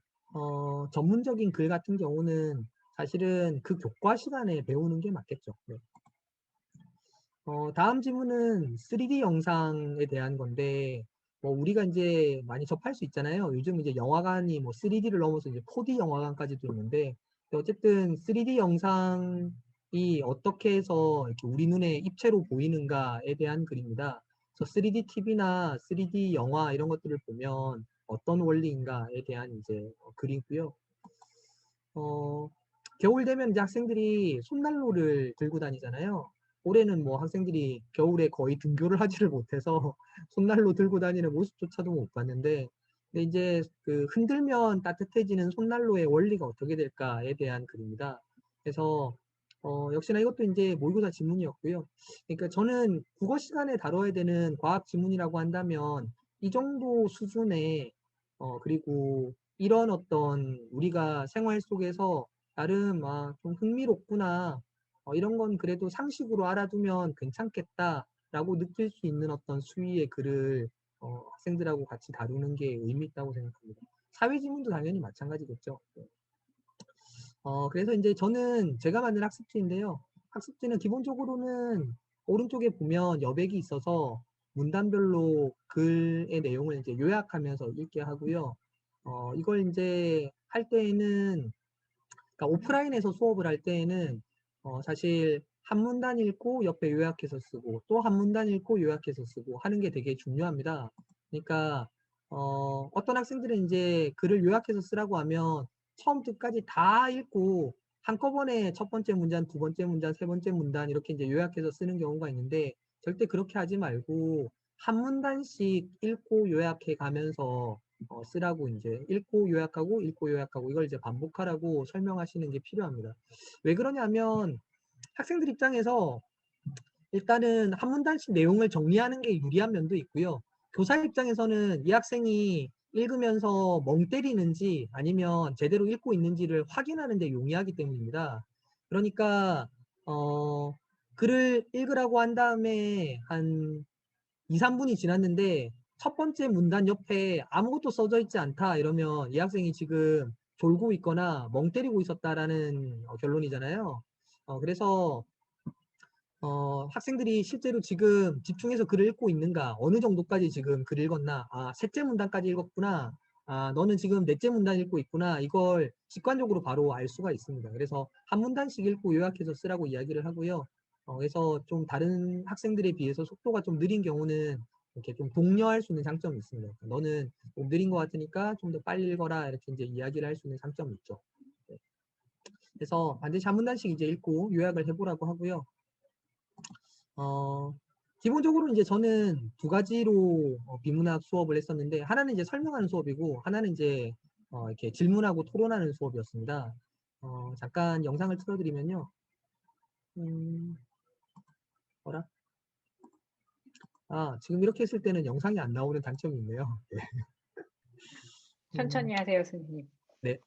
Speaker 1: 전문적인 글 같은 경우는 사실은 그 교과 시간에 배우는 게 맞겠죠. 네. 다음 질문은 3D 영상에 대한 건데, 뭐 우리가 이제 많이 접할 수 있잖아요. 요즘 이제 영화관이 뭐 3D를 넘어서 이제 4D 영화관까지도 있는데, 어쨌든 3D 영상이 어떻게 해서 이렇게 우리 눈에 입체로 보이는가에 대한 글입니다. 그래서 3D TV나 3D 영화 이런 것들을 보면 어떤 원리인가에 대한 이제 글이고요. 겨울 되면 이제 학생들이 손난로를 들고 다니잖아요. 올해는 뭐 학생들이 겨울에 거의 등교를 하지를 못해서 손난로 들고 다니는 모습조차도 못 봤는데, 근데 이제 그 흔들면 따뜻해지는 손난로의 원리가 어떻게 될까에 대한 글입니다. 그래서 역시나 이것도 이제 모의고사 지문이었고요. 그러니까 저는 국어 시간에 다뤄야 되는 과학 지문이라고 한다면 이 정도 수준의 그리고 이런 어떤 우리가 생활 속에서 나름 좀 흥미롭구나. 이런 건 그래도 상식으로 알아두면 괜찮겠다라고 느낄 수 있는 어떤 수위의 글을 학생들하고 같이 다루는 게 의미 있다고 생각합니다. 사회지문도 당연히 마찬가지겠죠. 네. 그래서 이제 저는 제가 만든 학습지인데요. 학습지는 기본적으로는 오른쪽에 보면 여백이 있어서 문단별로 글의 내용을 이제 요약하면서 읽게 하고요. 이걸 이제 할 때에는 그러니까 오프라인에서 수업을 할 때에는 사실 한 문단 읽고 옆에 요약해서 쓰고 또 한 문단 읽고 요약해서 쓰고 하는 게 되게 중요합니다. 그러니까 어떤 학생들은 이제 글을 요약해서 쓰라고 하면 처음부터 끝까지 다 읽고 한꺼번에 첫 번째 문단, 두 번째 문단, 세 번째 문단 이렇게 이제 요약해서 쓰는 경우가 있는데 절대 그렇게 하지 말고 한 문단씩 읽고 요약해 가면서 쓰라고 이제 읽고 요약하고 이걸 이제 반복하라고 설명하시는 게 필요합니다. 왜 그러냐면 학생들 입장에서 일단은 한 문단씩 내용을 정리하는 게 유리한 면도 있고요. 교사 입장에서는 이 학생이 읽으면서 멍 때리는지 아니면 제대로 읽고 있는지를 확인하는 데 용이하기 때문입니다. 그러니까 글을 읽으라고 한 다음에 한 2, 3분이 지났는데 첫 번째 문단 옆에 아무것도 써져 있지 않다 이러면 이 학생이 지금 졸고 있거나 멍 때리고 있었다라는 결론이잖아요. 그래서 학생들이 실제로 지금 집중해서 글을 읽고 있는가, 어느 정도까지 지금 글을 읽었나, 셋째 문단까지 읽었구나, 너는 지금 넷째 문단 읽고 있구나, 이걸 직관적으로 바로 알 수가 있습니다. 그래서 한 문단씩 읽고 요약해서 쓰라고 이야기를 하고요. 그래서 좀 다른 학생들에 비해서 속도가 좀 느린 경우는 이렇게 좀 독려할 수 있는 장점이 있습니다. 너는 좀 느린 것 같으니까 좀 더 빨리 읽어라, 이렇게 이제 이야기를 할 수 있는 장점이 있죠. 네. 그래서 반드시 한 문단씩 이제 읽고 요약을 해보라고 하고요. 어, 기본적으로 이제 저는 두 가지로 비문학 수업을 했었는데 하나는 이제 설명하는 수업이고 하나는 이제 이렇게 질문하고 토론하는 수업이었습니다. 잠깐 영상을 틀어드리면요. 뭐라? 지금 이렇게 했을 때는 영상이 안 나오는 단점이 있네요. 네.
Speaker 2: 천천히 하세요, 선생님.
Speaker 1: 네.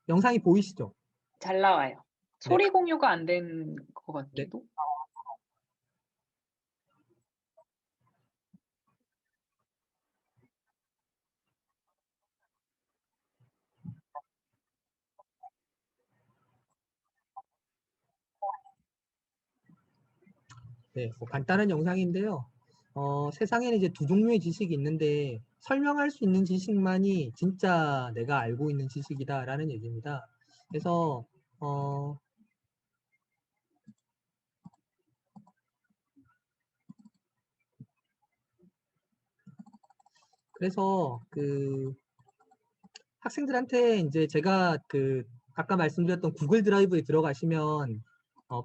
Speaker 1: 영상이 보이시죠?
Speaker 2: 잘 나와요.
Speaker 1: 네.
Speaker 2: 소리 공유가 안 된 것 같기도.
Speaker 1: 네, 뭐 간단한 영상인데요. 세상에는 이제 두 종류의 지식이 있는데 설명할 수 있는 지식만이 진짜 내가 알고 있는 지식이다라는 얘기입니다. 그래서 그 학생들한테 이제 제가 아까 말씀드렸던 구글 드라이브에 들어가시면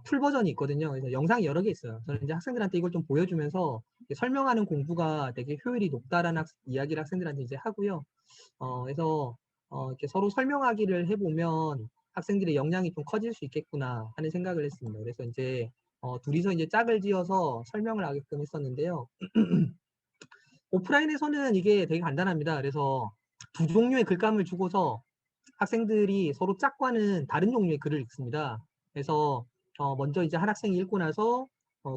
Speaker 1: 풀 버전이 있거든요. 그래서 영상이 여러 개 있어요. 저는 이제 학생들한테 이걸 좀 보여주면서 설명하는 공부가 되게 효율이 높다라는 이야기를 학생들한테 이제 하고요. 그래서 이렇게 서로 설명하기를 해보면 학생들의 역량이 좀 커질 수 있겠구나 하는 생각을 했습니다. 그래서 이제 둘이서 이제 짝을 지어서 설명을 하게끔 했었는데요. 오프라인에서는 이게 되게 간단합니다. 그래서 두 종류의 글감을 주고서 학생들이 서로 짝과는 다른 종류의 글을 읽습니다. 그래서 먼저 이제 한 학생이 읽고 나서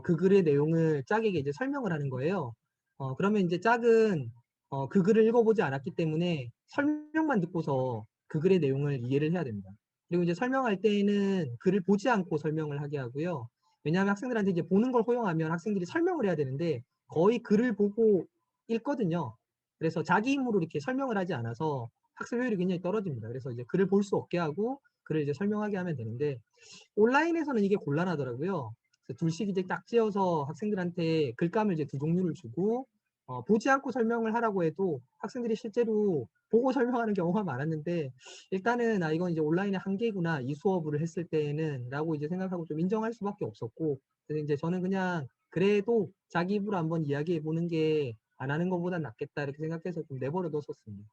Speaker 1: 그 글의 내용을 짝에게 이제 설명을 하는 거예요. 그러면 이제 짝은 그 글을 읽어보지 않았기 때문에 설명만 듣고서 그 글의 내용을 이해를 해야 됩니다. 그리고 이제 설명할 때에는 글을 보지 않고 설명을 하게 하고요. 왜냐하면 학생들한테 이제 보는 걸 허용하면 학생들이 설명을 해야 되는데 거의 글을 보고 읽거든요. 그래서 자기 힘으로 이렇게 설명을 하지 않아서 학습 효율이 굉장히 떨어집니다. 그래서 이제 글을 볼 수 없게 하고 글을 이제 설명하게 하면 되는데 온라인에서는 이게 곤란하더라고요. 그래서 둘씩 이제 딱 지어서 학생들한테 글감을 이제 두 종류를 주고 보지 않고 설명을 하라고 해도 학생들이 실제로 보고 설명하는 경우가 많았는데 일단은 이건 이제 온라인의 한계구나 이 수업을 했을 때는 라고 이제 생각하고 좀 인정할 수밖에 없었고 그래서 이제 저는 그냥 그래도 자기 입으로 한번 이야기해 보는 게 안 하는 것보다 낫겠다 이렇게 생각해서 좀 내버려 뒀었습니다.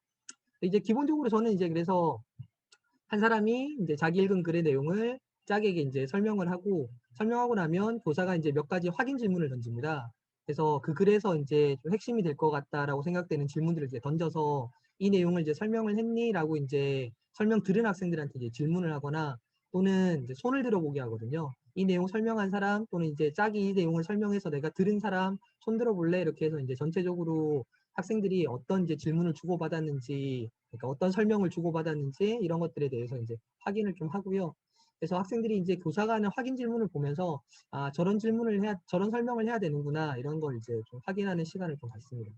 Speaker 1: 이제 기본적으로 저는 이제 그래서 한 사람이 이제 자기 읽은 글의 내용을 짝에게 이제 설명을 하고 설명하고 나면 교사가 이제 몇 가지 확인 질문을 던집니다. 그래서 그 글에서 이제 좀 핵심이 될 것 같다라고 생각되는 질문들을 이제 던져서 이 내용을 이제 설명을 했니? 라고 이제 설명 들은 학생들한테 이제 질문을 하거나 또는 이제 손을 들어보게 하거든요. 이 내용 설명한 사람 또는 이제 짝이 이 내용을 설명해서 내가 들은 사람 손 들어볼래? 이렇게 해서 이제 전체적으로 학생들이 어떤 이제 질문을 주고받았는지 그러니까 어떤 설명을 주고받았는지 이런 것들에 대해서 이제 확인을 좀 하고요. 그래서 학생들이 이제 교사가 하는 확인 질문을 보면서 저런 저런 설명을 해야 되는구나 이런 걸 이제 좀 확인하는 시간을 좀 갖습니다.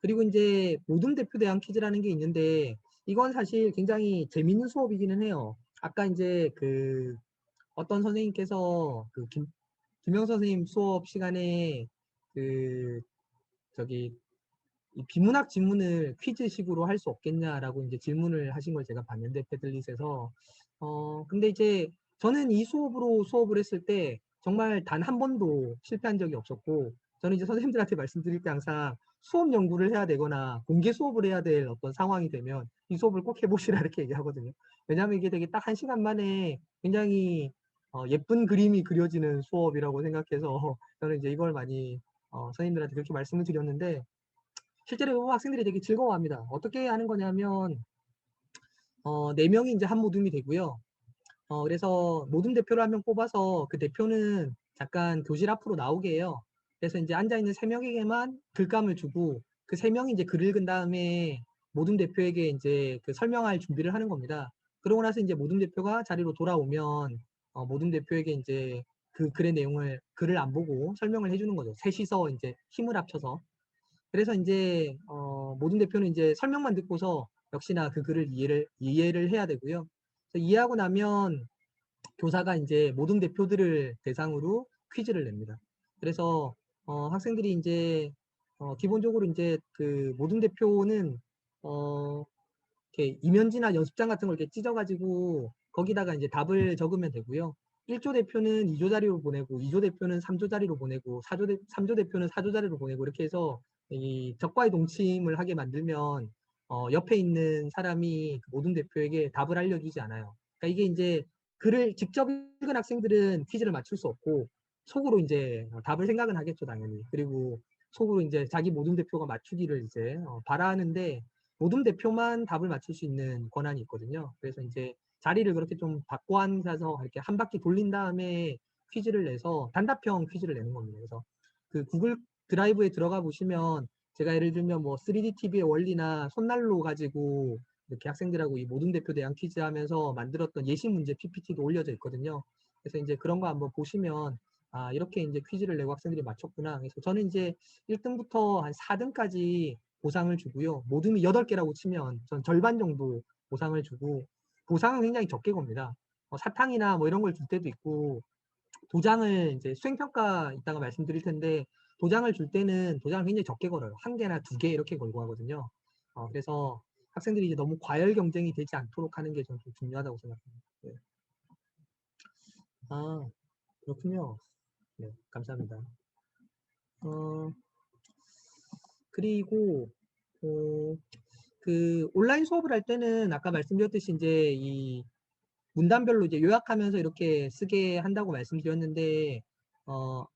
Speaker 1: 그리고 이제 모둠 대표 대항 퀴즈라는 게 있는데 이건 사실 굉장히 재밌는 수업이기는 해요. 아까 이제 어떤 선생님께서 김영 선생님 수업 시간에 저기 이 비문학 지문을 퀴즈식으로 할 수 없겠냐라고 이제 질문을 하신 걸 제가 봤는데 패들릿에서 근데 이제 저는 이 수업으로 수업을 했을 때 정말 단 한 번도 실패한 적이 없었고 저는 이제 선생님들한테 말씀드릴 때 항상 수업 연구를 해야 되거나 공개 수업을 해야 될 어떤 상황이 되면 이 수업을 꼭 해보시라 이렇게 얘기하거든요. 왜냐하면 이게 되게 딱 1시간 만에 굉장히 예쁜 그림이 그려지는 수업이라고 생각해서 저는 이제 이걸 많이 선생님들한테 그렇게 말씀을 드렸는데 실제로 학생들이 되게 즐거워합니다. 어떻게 하는 거냐면 4명이 이제 한 모둠이 되고요. 그래서 모둠 대표를 한 명 뽑아서 그 대표는 잠깐 교실 앞으로 나오게 해요. 그래서 이제 앉아있는 3명에게만 글감을 주고 그 3명이 이제 글을 읽은 다음에 모둠 대표에게 이제 설명할 준비를 하는 겁니다. 그러고 나서 이제 모둠 대표가 자리로 돌아오면 모둠 대표에게 이제 그 글을 안 보고 설명을 해주는 거죠. 셋이서 이제 힘을 합쳐서. 그래서 이제 모든 대표는 이제 설명만 듣고서 역시나 그 글을 이해를 해야 되고요. 이해하고 나면 교사가 이제 모든 대표들을 대상으로 퀴즈를 냅니다. 그래서 학생들이 이제 기본적으로 이제 그 모든 대표는 이렇게 이면지나 연습장 같은 걸 이렇게 찢어가지고 거기다가 이제 답을 적으면 되고요. 1조 대표는 2조 자리로 보내고, 2조 대표는 3조 자리로 보내고, 3조 대표는 4조 자리로 보내고, 이렇게 해서 이 적과의 동침을 하게 만들면 옆에 있는 사람이 그 모든 대표에게 답을 알려주지 않아요. 그러니까 이게 이제 글을 직접 읽은 학생들은 퀴즈를 맞출 수 없고, 속으로 이제 답을 생각은 하겠죠, 당연히. 그리고 속으로 이제 자기 모든 대표가 맞추기를 이제 바라는데, 모든 대표만 답을 맞출 수 있는 권한이 있거든요. 그래서 이제 자리를 그렇게 좀 바꿔 앉아서 이렇게 한 바퀴 돌린 다음에 퀴즈를 내서 단답형 퀴즈를 내는 겁니다. 그래서 그 구글 드라이브에 들어가 보시면 제가 예를 들면 뭐 3D TV의 원리나 손난로 가지고 이렇게 학생들하고 이 모든 대표 대항 퀴즈 하면서 만들었던 예시 문제 PPT도 올려져 있거든요. 그래서 이제 그런 거 한번 보시면 아, 이렇게 이제 퀴즈를 내고 학생들이 맞췄구나. 그래서 저는 이제 1등부터 한 4등까지 보상을 주고요. 모둠이 8개라고 치면 전 절반 정도 보상을 주고, 보상은 굉장히 적게 겁니다. 사탕이나 뭐 이런 걸 줄 때도 있고, 도장을 이제 수행평가 이따가 말씀드릴 텐데, 도장을 줄 때는 도장을 굉장히 적게 걸어요. 1개나 2개 이렇게 걸고 하거든요. 그래서 학생들이 이제 너무 과열 경쟁이 되지 않도록 하는 게 저는 좀 중요하다고 생각합니다. 네. 아, 그렇군요. 네, 감사합니다. 그리고 그 온라인 수업을 할 때는 아까 말씀드렸듯이 이제 이 문단별로 이제 요약하면서 이렇게 쓰게 한다고 말씀드렸는데 어,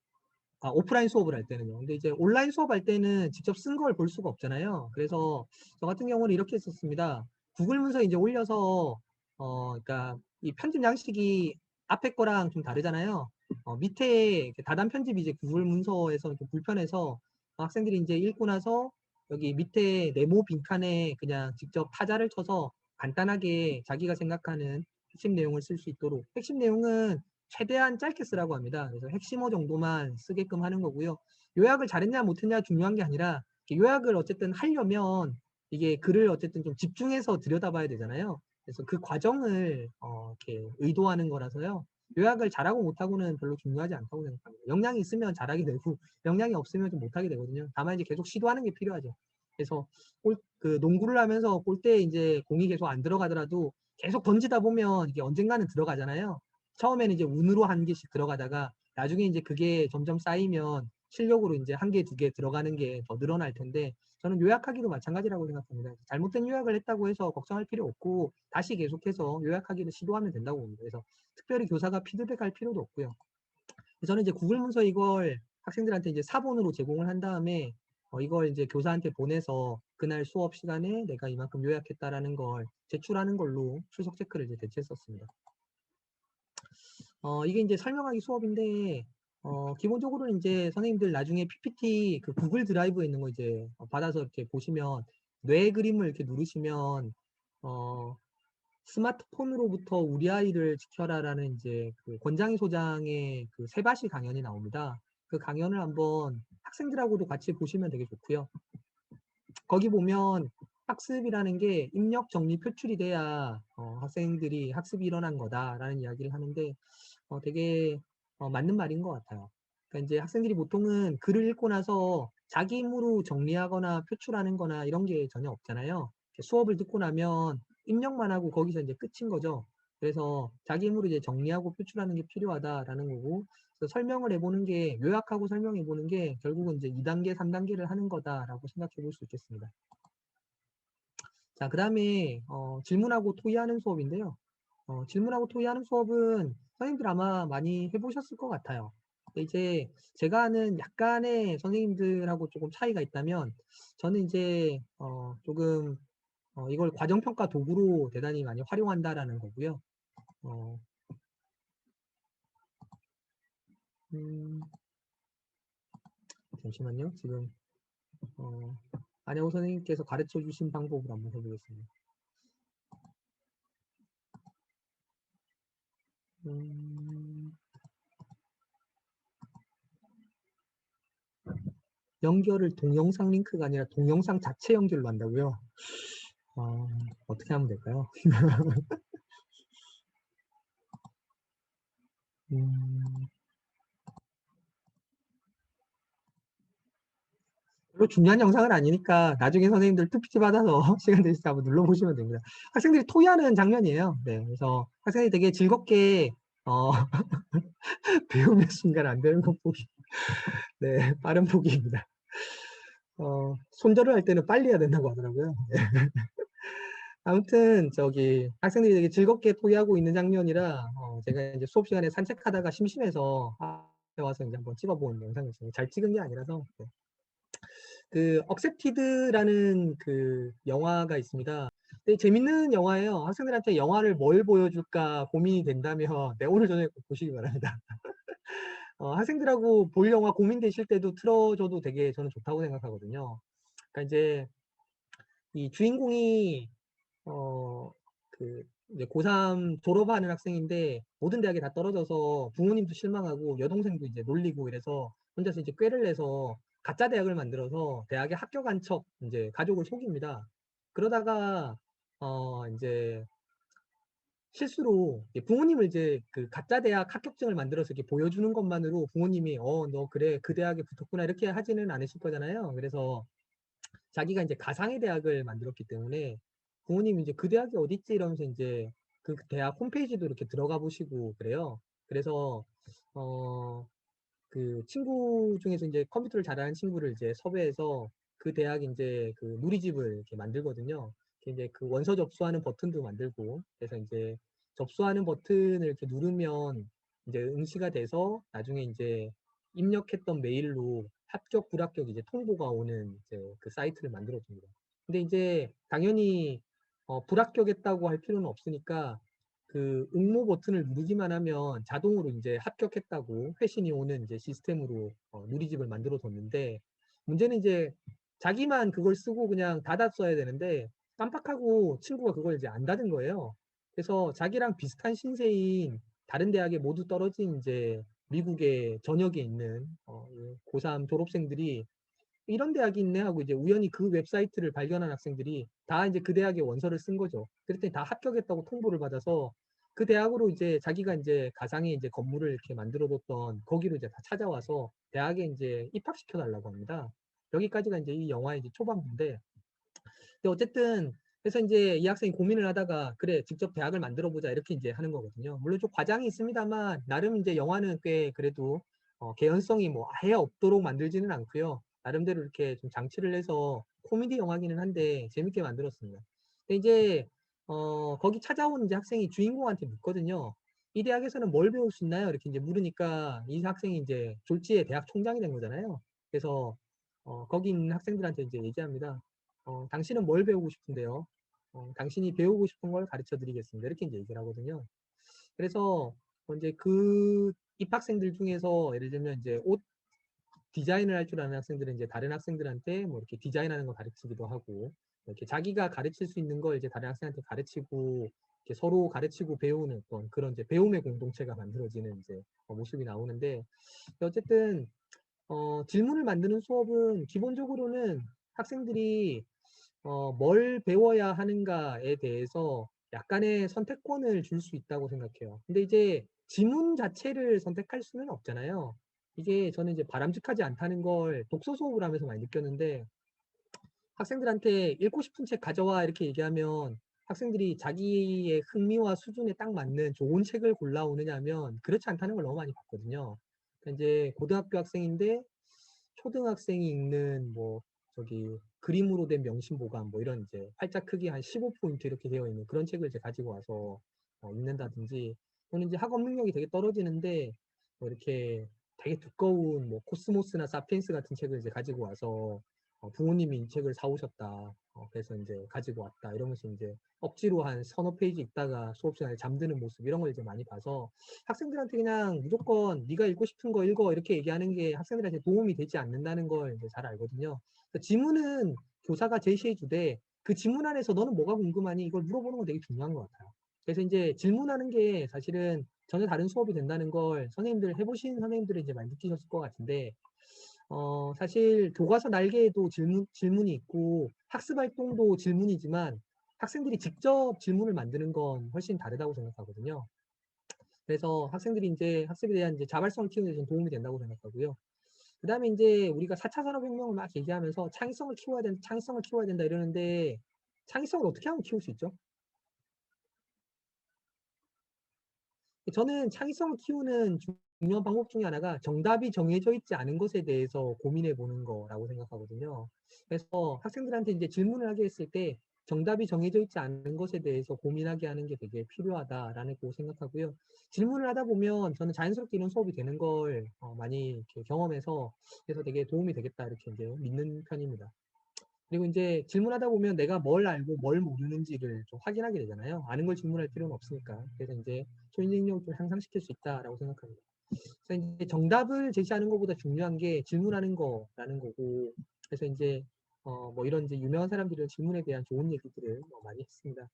Speaker 1: 오프라인 수업을 할 때는요. 근데 이제 온라인 수업할 때는 직접 쓴 걸 볼 수가 없잖아요. 그래서 저 같은 경우는 이렇게 했었습니다. 구글 문서 이제 올려서 그러니까 이 편집 양식이 앞에 거랑 좀 다르잖아요. 밑에 이렇게 다단 편집이 이제 구글 문서에서 좀 불편해서 학생들이 이제 읽고 나서 여기 밑에 네모 빈칸에 그냥 직접 타자를 쳐서 간단하게 자기가 생각하는 핵심 내용을 쓸 수 있도록, 핵심 내용은 최대한 짧게 쓰라고 합니다. 그래서 핵심어 정도만 쓰게끔 하는 거고요. 요약을 잘했냐 못했냐 중요한 게 아니라 요약을 어쨌든 하려면 이게 글을 어쨌든 좀 집중해서 들여다봐야 되잖아요. 그래서 그 과정을 이렇게 의도하는 거라서요. 요약을 잘하고 못하고는 별로 중요하지 않다고 생각합니다. 역량이 있으면 잘하게 되고 역량이 없으면 좀 못하게 되거든요. 다만 이제 계속 시도하는 게 필요하죠. 그래서 그 농구를 하면서 골대에 이제 공이 계속 안 들어가더라도 계속 던지다 보면 이게 언젠가는 들어가잖아요. 처음에는 이제 운으로 한 개씩 들어가다가 나중에 이제 그게 점점 쌓이면 실력으로 이제 1개, 2개 들어가는 게 더 늘어날 텐데 저는 요약하기도 마찬가지라고 생각합니다. 잘못된 요약을 했다고 해서 걱정할 필요 없고 다시 계속해서 요약하기를 시도하면 된다고 봅니다. 그래서 특별히 교사가 피드백할 필요도 없고요. 저는 이제 구글 문서 이걸 학생들한테 이제 사본으로 제공을 한 다음에 이걸 이제 교사한테 보내서 그날 수업 시간에 내가 이만큼 요약했다라는 걸 제출하는 걸로 출석 체크를 이제 대체했었습니다. 이게 이제 설명하기 수업인데, 기본적으로는 이제 선생님들 나중에 PPT 그 구글 드라이브에 있는 거 이제 받아서 이렇게 보시면, 뇌 그림을 이렇게 누르시면, 스마트폰으로부터 우리 아이를 지켜라라는 이제 그 권장희 소장의 그 세바시 강연이 나옵니다. 그 강연을 한번 학생들하고도 같이 보시면 되게 좋고요. 거기 보면 학습이라는 게 입력 정리 표출이 돼야 학생들이 학습이 일어난 거다라는 이야기를 하는데 되게 맞는 말인 것 같아요. 그러니까 이제 학생들이 보통은 글을 읽고 나서 자기 힘으로 정리하거나 표출하는 거나 이런 게 전혀 없잖아요. 수업을 듣고 나면 입력만 하고 거기서 이제 끝인 거죠. 그래서 자기 힘으로 이제 정리하고 표출하는 게 필요하다라는 거고, 그래서 설명을 해보는 게, 요약하고 설명해 보는 게 결국은 이제 2단계, 3단계를 하는 거다라고 생각해 볼 수 있겠습니다. 자, 그 다음에 질문하고 토의하는 수업인데요. 질문하고 토의하는 수업은 선생님들 아마 많이 해보셨을 것 같아요. 근데 이제 제가 아는 약간의 선생님들하고 조금 차이가 있다면 저는 이제 조금 이걸 과정평가 도구로 대단히 많이 활용한다라는 거고요. 음, 잠시만요. 지금 안혜호 선생님께서 가르쳐 주신 방법으로 한번 해보겠습니다. 연결을 동영상 링크가 아니라 동영상 자체 연결로 한다고요? 어떻게 하면 될까요? 별로 중요한 영상은 아니니까 나중에 선생님들 PPT 받아서 시간 되실 때 한번 눌러보시면 됩니다. 학생들이 토의하는 장면이에요. 네, 그래서 학생들이 되게 즐겁게 배우는 순간 안 되는 것 보기. 네, 빠른 보기입니다. 손절을 할 때는 빨리 해야 된다고 하더라고요. 네. 아무튼 학생들이 되게 즐겁게 토의하고 있는 장면이라 제가 이제 수업 시간에 산책하다가 심심해서 앞에 와서 이제 한번 찍어본 영상이었어요. 잘 찍은 게 아니라서. 네. 그 억셉티드라는 그 영화가 있습니다. 되게 재밌는 영화예요. 학생들한테 영화를 뭘 보여줄까 고민이 된다면 네, 오늘 저녁에 꼭 보시기 바랍니다. 학생들하고 볼 영화 고민되실 때도 틀어줘도 되게 저는 좋다고 생각하거든요. 그러니까 이제 이 주인공이 이제 고3 졸업하는 학생인데 모든 대학에 다 떨어져서 부모님도 실망하고 여동생도 이제 놀리고 이래서 혼자서 이제 꾀를 내서 가짜 대학을 만들어서 대학에 합격한 척 이제 가족을 속입니다. 그러다가 이제 실수로 부모님을 이제 그 가짜 대학 합격증을 만들어서 이렇게 보여주는 것만으로 부모님이 너 그래 그 대학에 붙었구나 이렇게 하지는 않으실 거잖아요. 그래서 자기가 이제 가상의 대학을 만들었기 때문에 부모님이 이제 그 대학이 어딨지 이러면서 이제 그 대학 홈페이지도 이렇게 들어가 보시고 그래요. 그래서 그 친구 중에서 이제 컴퓨터를 잘하는 친구를 이제 섭외해서 그 대학 이제 그 누리집을 이렇게 만들거든요. 이제 그 원서 접수하는 버튼도 만들고 그래서 이제 접수하는 버튼을 이렇게 누르면 이제 응시가 돼서 나중에 이제 입력했던 메일로 합격, 불합격 이제 통보가 오는 이제 그 사이트를 만들어 줍니다. 근데 이제 당연히 불합격했다고 할 필요는 없으니까 그 응모 버튼을 누르기만 하면 자동으로 이제 합격했다고 회신이 오는 이제 시스템으로 누리집을 만들어 뒀는데 문제는 이제 자기만 그걸 쓰고 그냥 닫았어야 되는데 깜빡하고 친구가 그걸 이제 안 닫은 거예요. 그래서 자기랑 비슷한 신세인 다른 대학에 모두 떨어진 이제 미국의 전역에 있는 고3 졸업생들이 이런 대학이 있네 하고 이제 우연히 그 웹사이트를 발견한 학생들이 다 이제 그 대학에 원서를 쓴 거죠. 그랬더니 다 합격했다고 통보를 받아서 그 대학으로 이제 자기가 이제 가상의 이제 건물을 이렇게 만들어 뒀던 거기로 이제 다 찾아와서 대학에 이제 입학시켜 달라고 합니다. 여기까지가 이제 이 영화의 이제 초반부인데 근데 어쨌든 그래서 이제 이 학생이 고민을 하다가 그래 직접 대학을 만들어 보자 이렇게 이제 하는 거거든요. 물론 좀 과장이 있습니다만 나름 이제 영화는 꽤 그래도 개연성이 뭐 아예 없도록 만들지는 않고요. 나름대로 이렇게 좀 장치를 해서 코미디 영화기는 한데 재밌게 만들었습니다. 근데 이제 거기 찾아온 이제 학생이 주인공한테 묻거든요. 이 대학에서는 뭘 배울 수 있나요? 이렇게 이제 물으니까 이 학생이 이제 졸지에 대학 총장이 된 거잖아요. 그래서 거기 있는 학생들한테 이제 얘기합니다. 당신은 뭘 배우고 싶은데요? 당신이 배우고 싶은 걸 가르쳐 드리겠습니다. 이렇게 이제 얘기를 하거든요. 그래서 이제 그 입학생들 중에서 예를 들면 이제 옷 디자인을 할 줄 아는 학생들은 이제 다른 학생들한테 뭐 이렇게 디자인하는 거 가르치기도 하고 이렇게 자기가 가르칠 수 있는 걸 이제 다른 학생한테 가르치고 이렇게 서로 가르치고 배우는 어떤 그런 이제 배움의 공동체가 만들어지는 이제 모습이 나오는데 어쨌든 질문을 만드는 수업은 기본적으로는 학생들이 뭘 배워야 하는가에 대해서 약간의 선택권을 줄 수 있다고 생각해요. 근데 이제 지문 자체를 선택할 수는 없잖아요. 이게 저는 이제 바람직하지 않다는 걸 독서 수업을 하면서 많이 느꼈는데 학생들한테 읽고 싶은 책 가져와 이렇게 얘기하면 학생들이 자기의 흥미와 수준에 딱 맞는 좋은 책을 골라오느냐 하면 그렇지 않다는 걸 너무 많이 봤거든요. 그러니까 이제 고등학교 학생인데 초등학생이 읽는 뭐 그림으로 된 명심보감 뭐 이런 이제 활자 크기 한 15포인트 이렇게 되어 있는 그런 책을 이제 가지고 와서 읽는다든지 또는 이제 학업 능력이 되게 떨어지는데 뭐 이렇게 되게 두꺼운 뭐 코스모스나 사피엔스 같은 책을 이제 가지고 와서 부모님이 이 책을 사오셨다. 그래서 이제 가지고 왔다. 이러면서 이제 억지로 한 서너 페이지 읽다가 수업 시간에 잠드는 모습 이런 걸 이제 많이 봐서 학생들한테 그냥 무조건 네가 읽고 싶은 거 읽어 이렇게 얘기하는 게 학생들한테 도움이 되지 않는다는 걸 이제 잘 알거든요. 그러니까 지문은 교사가 제시해 주되 그 지문 안에서 너는 뭐가 궁금하니 이걸 물어보는 건 되게 중요한 것 같아요. 그래서 이제 질문하는 게 사실은 전혀 다른 수업이 된다는 걸 선생님들 해보신 선생님들은 이제 많이 느끼셨을 것 같은데 사실 교과서 날개에도 질문이 있고 학습 활동도 질문이지만 학생들이 직접 질문을 만드는 건 훨씬 다르다고 생각하거든요. 그래서 학생들이 이제 학습에 대한 이제 자발성을 키우는 데 좀 도움이 된다고 생각하고요. 그다음에 이제 우리가 4차 산업혁명을 막 얘기하면서 창의성을 키워야 된다 이러는데 창의성을 어떻게 하면 키울 수 있죠? 저는 창의성을 키우는 중요한 방법 중에 하나가 정답이 정해져 있지 않은 것에 대해서 고민해 보는 거라고 생각하거든요. 그래서 학생들한테 이제 질문을 하게 했을 때 정답이 정해져 있지 않은 것에 대해서 고민하게 하는 게 되게 필요하다라고 생각하고요. 질문을 하다 보면 저는 자연스럽게 이런 수업이 되는 걸 많이 이렇게 경험해서 그래서 되게 도움이 되겠다 이렇게 이제 믿는 편입니다. 그리고 이제 질문하다 보면 내가 뭘 알고 뭘 모르는지를 좀 확인하게 되잖아요. 아는 걸 질문할 필요는 없으니까. 그래서 이제 소인 능력을 좀 향상시킬 수 있다라고 생각합니다. 그래서 이제 정답을 제시하는 것보다 중요한 게 질문하는 거라는 거고, 그래서 이제 뭐 이런 이제 유명한 사람들은 질문에 대한 좋은 얘기들을 많이 했습니다.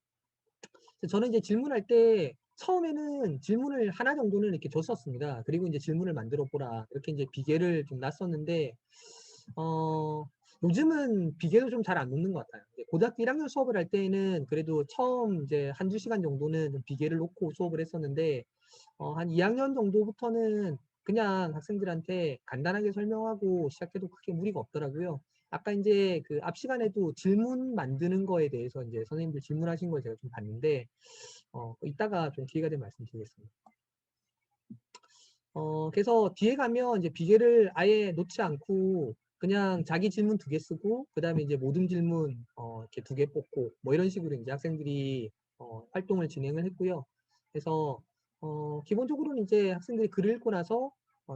Speaker 1: 그래서 저는 이제 질문할 때 처음에는 질문을 하나 정도는 이렇게 줬었습니다. 그리고 이제 질문을 만들어 보라 이렇게 이제 비계를 좀 놨었는데 어, 요즘은 비계도 좀 잘 안 놓는 것 같아요. 고등학교 1학년 수업을 할 때에는 그래도 처음 이제 한두 시간 정도는 좀 비계를 놓고 수업을 했었는데 한 2학년 정도부터는 그냥 학생들한테 간단하게 설명하고 시작해도 크게 무리가 없더라고요. 아까 이제 그 앞 시간에도 질문 만드는 거에 대해서 이제 선생님들 질문하신 걸 제가 좀 봤는데, 이따가 좀 기회가 되면 말씀드리겠습니다. 그래서 뒤에 가면 이제 비계를 아예 놓지 않고 그냥 자기 질문 2개 쓰고, 그 다음에 이제 모든 질문, 이렇게 2개 뽑고, 뭐 이런 식으로 이제 학생들이, 활동을 진행을 했고요. 그래서, 기본적으로는 이제 학생들이 글을 읽고 나서,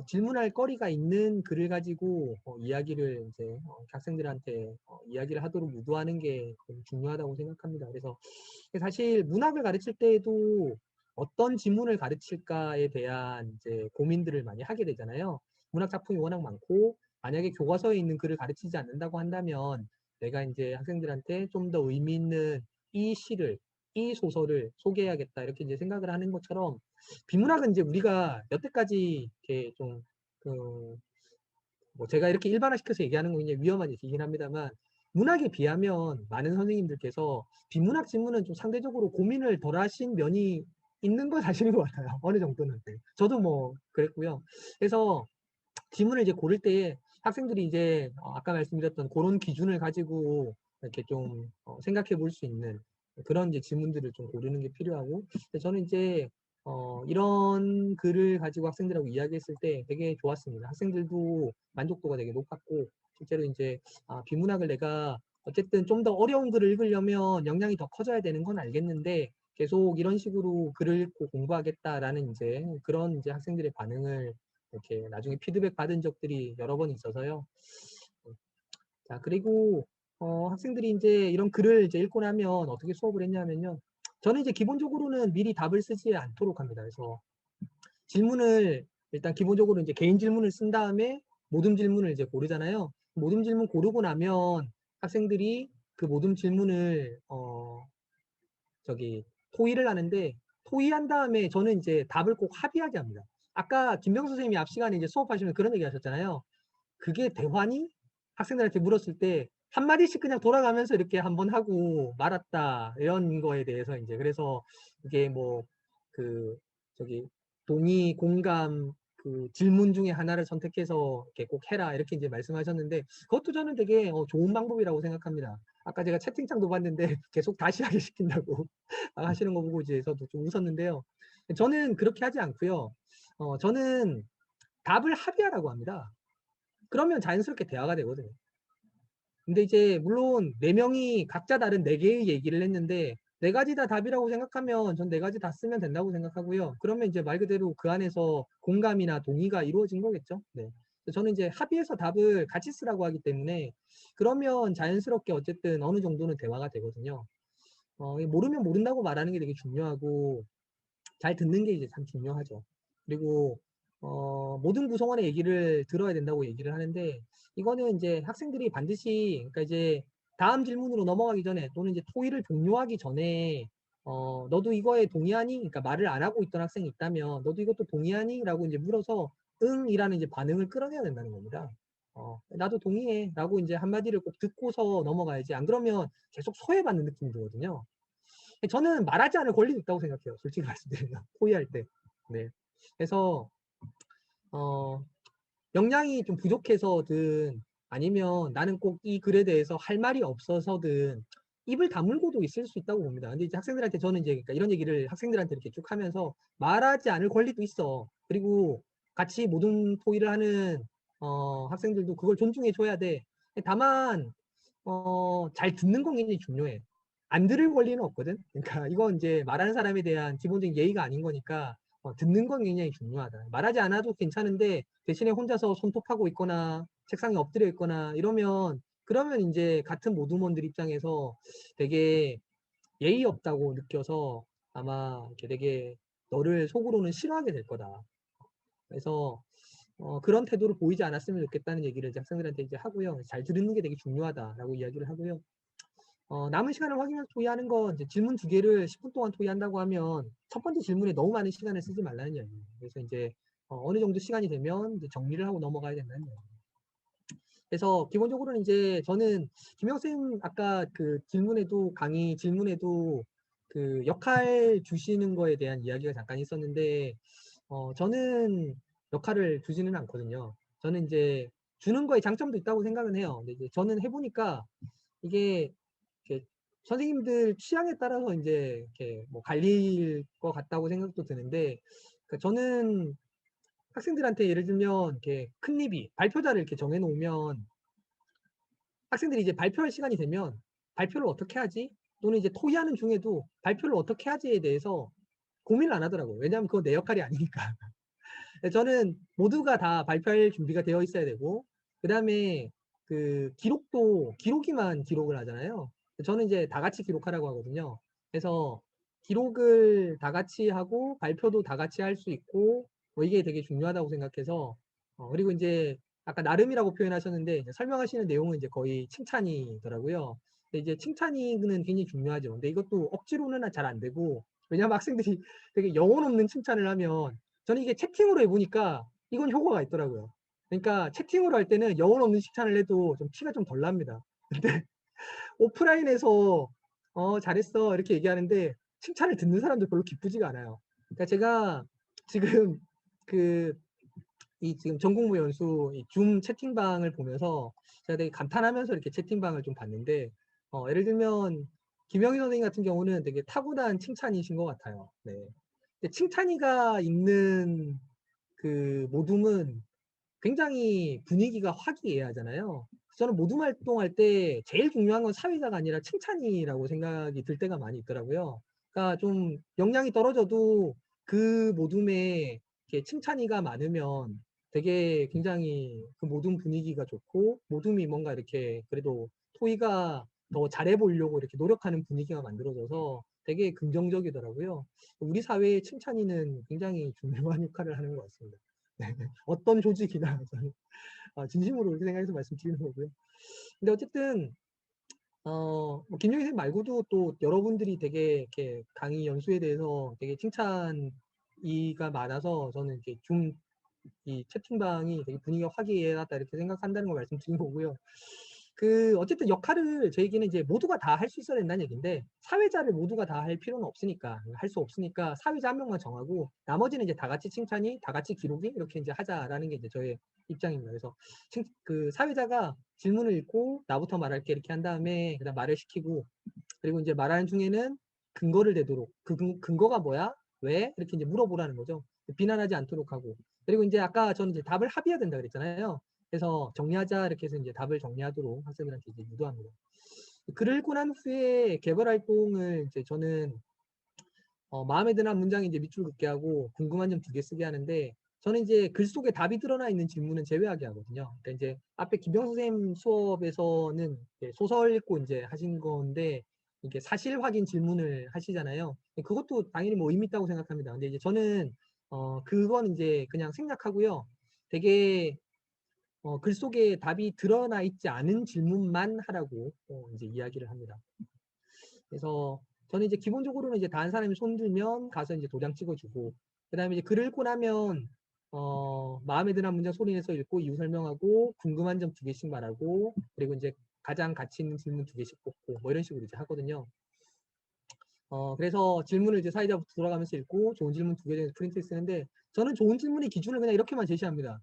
Speaker 1: 질문할 거리가 있는 글을 가지고, 이야기를 이제, 학생들한테, 이야기를 하도록 유도하는 게 중요하다고 생각합니다. 그래서 사실 문학을 가르칠 때에도 어떤 지문을 가르칠까에 대한 이제 고민들을 많이 하게 되잖아요. 문학 작품이 워낙 많고 만약에 교과서에 있는 글을 가르치지 않는다고 한다면 내가 이제 학생들한테 좀 더 의미 있는 이 시를 이 소설을 소개해야겠다 이렇게 이제 생각을 하는 것처럼 비문학은 이제 우리가 여태까지 이렇게 좀그 뭐 제가 이렇게 일반화시켜서 얘기하는 건 그냥 위험한 얘기긴 합니다만 문학에 비하면 많은 선생님들께서 비문학 질문은 좀 상대적으로 고민을 덜 하신 면이 있는 건 사실인 것 같아요. 어느 정도는. 네. 저도 뭐 그랬고요. 그래서 질문을 이제 고를 때에 학생들이 이제 아까 말씀드렸던 그런 기준을 가지고 이렇게 좀 생각해 볼 수 있는 그런 이제 질문들을 좀 고르는 게 필요하고 저는 이제 이런 글을 가지고 학생들하고 이야기했을 때 되게 좋았습니다. 학생들도 만족도가 되게 높았고 실제로 이제 비문학을 내가 어쨌든 좀 더 어려운 글을 읽으려면 역량이 더 커져야 되는 건 알겠는데 계속 이런 식으로 글을 읽고 공부하겠다라는 이제 그런 이제 학생들의 반응을 이렇게 나중에 피드백 받은 적들이 여러 번 있어서요. 자, 그리고 학생들이 이제 이런 글을 이제 읽고 나면 어떻게 수업을 했냐면요. 저는 이제 기본적으로는 미리 답을 쓰지 않도록 합니다. 그래서 질문을 일단 기본적으로 이제 개인 질문을 쓴 다음에 모든 질문을 이제 고르잖아요. 모든 질문 고르고 나면 학생들이 그 모든 질문을 토의를 하는데 토의한 다음에 저는 이제 답을 꼭 합의하게 합니다. 아까 김병수 선생님이 앞 시간에 이제 수업하시면 그런 얘기 하셨잖아요. 그게 대화니? 학생들한테 물었을 때 한마디씩 그냥 돌아가면서 이렇게 한번 하고 말았다. 이런 거에 대해서 이제 그래서 이게 뭐 그 저기 동의, 공감, 그 질문 중에 하나를 선택해서 이렇게 꼭 해라. 이렇게 이제 말씀하셨는데 그것도 저는 되게 좋은 방법이라고 생각합니다. 아까 제가 채팅창도 봤는데 계속 다시 하게 시킨다고 하시는 거 보고 이제 저도 좀 웃었는데요. 저는 그렇게 하지 않고요. 저는 답을 합의하라고 합니다. 그러면 자연스럽게 대화가 되거든요. 근데 이제 물론 네 명이 각자 다른 네 개의 얘기를 했는데 네 가지 다 답이라고 생각하면 전 네 가지 다 쓰면 된다고 생각하고요. 그러면 이제 말 그대로 그 안에서 공감이나 동의가 이루어진 거겠죠. 네. 저는 이제 합의해서 답을 같이 쓰라고 하기 때문에 그러면 자연스럽게 어쨌든 어느 정도는 대화가 되거든요. 모르면 모른다고 말하는 게 되게 중요하고 잘 듣는 게 이제 참 중요하죠. 그리고 모든 구성원의 얘기를 들어야 된다고 얘기를 하는데 이거는 이제 학생들이 반드시 그러니까 이제 다음 질문으로 넘어가기 전에 또는 이제 토의를 종료하기 전에 너도 이거에 동의하니? 그러니까 말을 안 하고 있던 학생이 있다면 너도 이것도 동의하니? 라고 이제 물어서 응이라는 이제 반응을 끌어내야 된다는 겁니다. 나도 동의해 라고 이제 한마디를 꼭 듣고서 넘어가야지 안 그러면 계속 소외받는 느낌이 들거든요. 저는 말하지 않을 권리도 있다고 생각해요. 솔직히 말씀드리면. 토의할 때. 네. 그래서, 어, 역량이 좀 부족해서든 아니면 나는 꼭 이 글에 대해서 할 말이 없어서든 입을 다물고도 있을 수 있다고 봅니다. 근데 이제 학생들한테 저는 이제 그러니까 이런 얘기를 학생들한테 이렇게 쭉 하면서 말하지 않을 권리도 있어. 그리고 같이 모든 토의를 하는 학생들도 그걸 존중해 줘야 돼. 다만 잘 듣는 건 굉장히 중요해. 안 들을 권리는 없거든. 그러니까 이건 이제 말하는 사람에 대한 기본적인 예의가 아닌 거니까 듣는 건 굉장히 중요하다. 말하지 않아도 괜찮은데 대신에 혼자서 손톱하고 있거나 책상에 엎드려 있거나 이러면 그러면 이제 같은 모두먼들 입장에서 되게 예의 없다고 느껴서 아마 이렇게 되게 너를 속으로는 싫어하게 될 거다. 그래서 그런 태도를 보이지 않았으면 좋겠다는 얘기를 이제 학생들한테 이제 하고요. 잘 듣는 게 되게 중요하다라고 이야기를 하고요. 남은 시간을 확인해서 토의하는 건 이제 질문 2개를 10분 동안 토의한다고 하면 첫 번째 질문에 너무 많은 시간을 쓰지 말라는 이야기예요. 그래서 이제 어느 정도 시간이 되면 이제 정리를 하고 넘어가야 된다는 이야기예요. 그래서 기본적으로는 이제 저는 김영 쌤 아까 그 질문에도 강의 질문에도 그 역할 주시는 거에 대한 이야기가 잠깐 있었는데 저는 역할을 주지는 않거든요. 저는 이제 주는 거에 장점도 있다고 생각은 해요. 근데 이제 저는 해보니까 이게 이렇게 선생님들 취향에 따라서 이제 이렇게 뭐 갈릴 것 같다고 생각도 드는데 그러니까 저는 학생들한테 예를 들면 이렇게 큰 리비 발표자를 이렇게 정해 놓으면 학생들이 이제 발표할 시간이 되면 발표를 어떻게 하지? 또는 이제 토의하는 중에도 발표를 어떻게 하지에 대해서 고민을 안 하더라고요. 왜냐하면 그건 내 역할이 아니니까. 저는 모두가 다 발표할 준비가 되어 있어야 되고, 그 다음에 그 기록도 기록이만 기록을 하잖아요. 저는 이제 다 같이 기록하라고 하거든요. 그래서 기록을 다 같이 하고 발표도 다 같이 할 수 있고, 뭐 이게 되게 중요하다고 생각해서, 그리고 이제 아까 나름이라고 표현하셨는데 이제 설명하시는 내용은 이제 거의 칭찬이더라고요. 근데 이제 칭찬이는 굉장히 중요하죠. 근데 이것도 억지로는 잘 안 되고, 왜냐하면 학생들이 되게 영혼 없는 칭찬을 하면 저는 이게 채팅으로 해보니까 이건 효과가 있더라고요. 그러니까 채팅으로 할 때는 영혼 없는 칭찬을 해도 좀 티가 좀 덜 납니다. 근데 오프라인에서 잘했어 이렇게 얘기하는데 칭찬을 듣는 사람도 별로 기쁘지가 않아요. 그러니까 제가 지금 그 이 지금 전공부 연수 이줌 채팅방을 보면서 제가 되게 감탄하면서 이렇게 채팅방을 좀 봤는데 예를 들면 김영희 선생님 같은 경우는 되게 타고난 칭찬이신 것 같아요. 네. 근데 칭찬이가 있는 그 모둠은 굉장히 분위기가 화기애애하잖아요. 저는 모둠 활동할 때 제일 중요한 건 사회자가 아니라 칭찬이라고 생각이 들 때가 많이 있더라고요. 그러니까 좀 역량이 떨어져도 그 모둠에 이렇게 칭찬이가 많으면 되게 굉장히 그 모둠 분위기가 좋고 모둠이 뭔가 이렇게 그래도 토이가 더 잘해보려고 이렇게 노력하는 분위기가 만들어져서 되게 긍정적이더라고요. 우리 사회의 칭찬이는 굉장히 중요한 역할을 하는 것 같습니다. 네. 어떤 조직이나 저는 진심으로 그렇게 생각해서 말씀드리는 거고요. 근데 어쨌든 뭐 김용희 선생님 말고도 또 여러분들이 되게 이렇게 강의 연수에 대해서 되게 칭찬이가 많아서 저는 이렇게 이 채팅방이 되게 분위기가 화기애애하다 이렇게 생각한다는 걸 말씀드린 거고요. 그 어쨌든 역할을 저에게는 이제 모두가 다 할 수 있어야 된다는 얘기인데 사회자를 모두가 다 할 필요는 없으니까 할 수 없으니까 사회자 한 명만 정하고 나머지는 이제 다 같이 칭찬이 다 같이 기록이 이렇게 이제 하자라는 게 이제 저의 입장입니다. 그래서 그 사회자가 질문을 읽고 나부터 말할게 이렇게 한 다음에 그다음 말을 시키고 그리고 이제 말하는 중에는 근거를 대도록 그 근거가 뭐야? 왜? 이렇게 이제 물어보라는 거죠. 비난하지 않도록 하고 그리고 이제 아까 저는 이제 답을 합의해야 된다 그랬잖아요. 그래서 정리하자 이렇게 해서 이제 답을 정리하도록 학생들한테 이제 유도합니다. 글을 읽고 난 후에 개발 활동을 이제 저는 마음에 드는 문장이 이제 밑줄 긋게 하고 궁금한 점 2개 쓰게 하는데 저는 이제 글 속에 답이 드러나 있는 질문은 제외하게 하거든요. 그러니까 이제 앞에 김병 선생님 수업에서는 소설 읽고 이제 하신 건데 이게 사실 확인 질문을 하시잖아요. 그것도 당연히 뭐 의미 있다고 생각합니다. 근데 이제 저는 그건 이제 그냥 생략하고요. 되게 글 속에 답이 드러나 있지 않은 질문만 하라고 이제 이야기를 합니다. 그래서 저는 이제 기본적으로는 이제 다른 사람이 손 들면 가서 이제 도장 찍어주고 그다음에 이제 글을 읽고 나면 마음에 드는 문장 소리 내서 읽고 이유 설명하고 궁금한 점 2개씩 말하고 그리고 이제 가장 가치 있는 질문 2개씩 뽑고 뭐 이런 식으로 이제 하거든요. 그래서 질문을 이제 사회자부터 돌아가면서 읽고 좋은 질문 2개 정도 프린트 쓰는데 저는 좋은 질문의 기준을 그냥 이렇게만 제시합니다.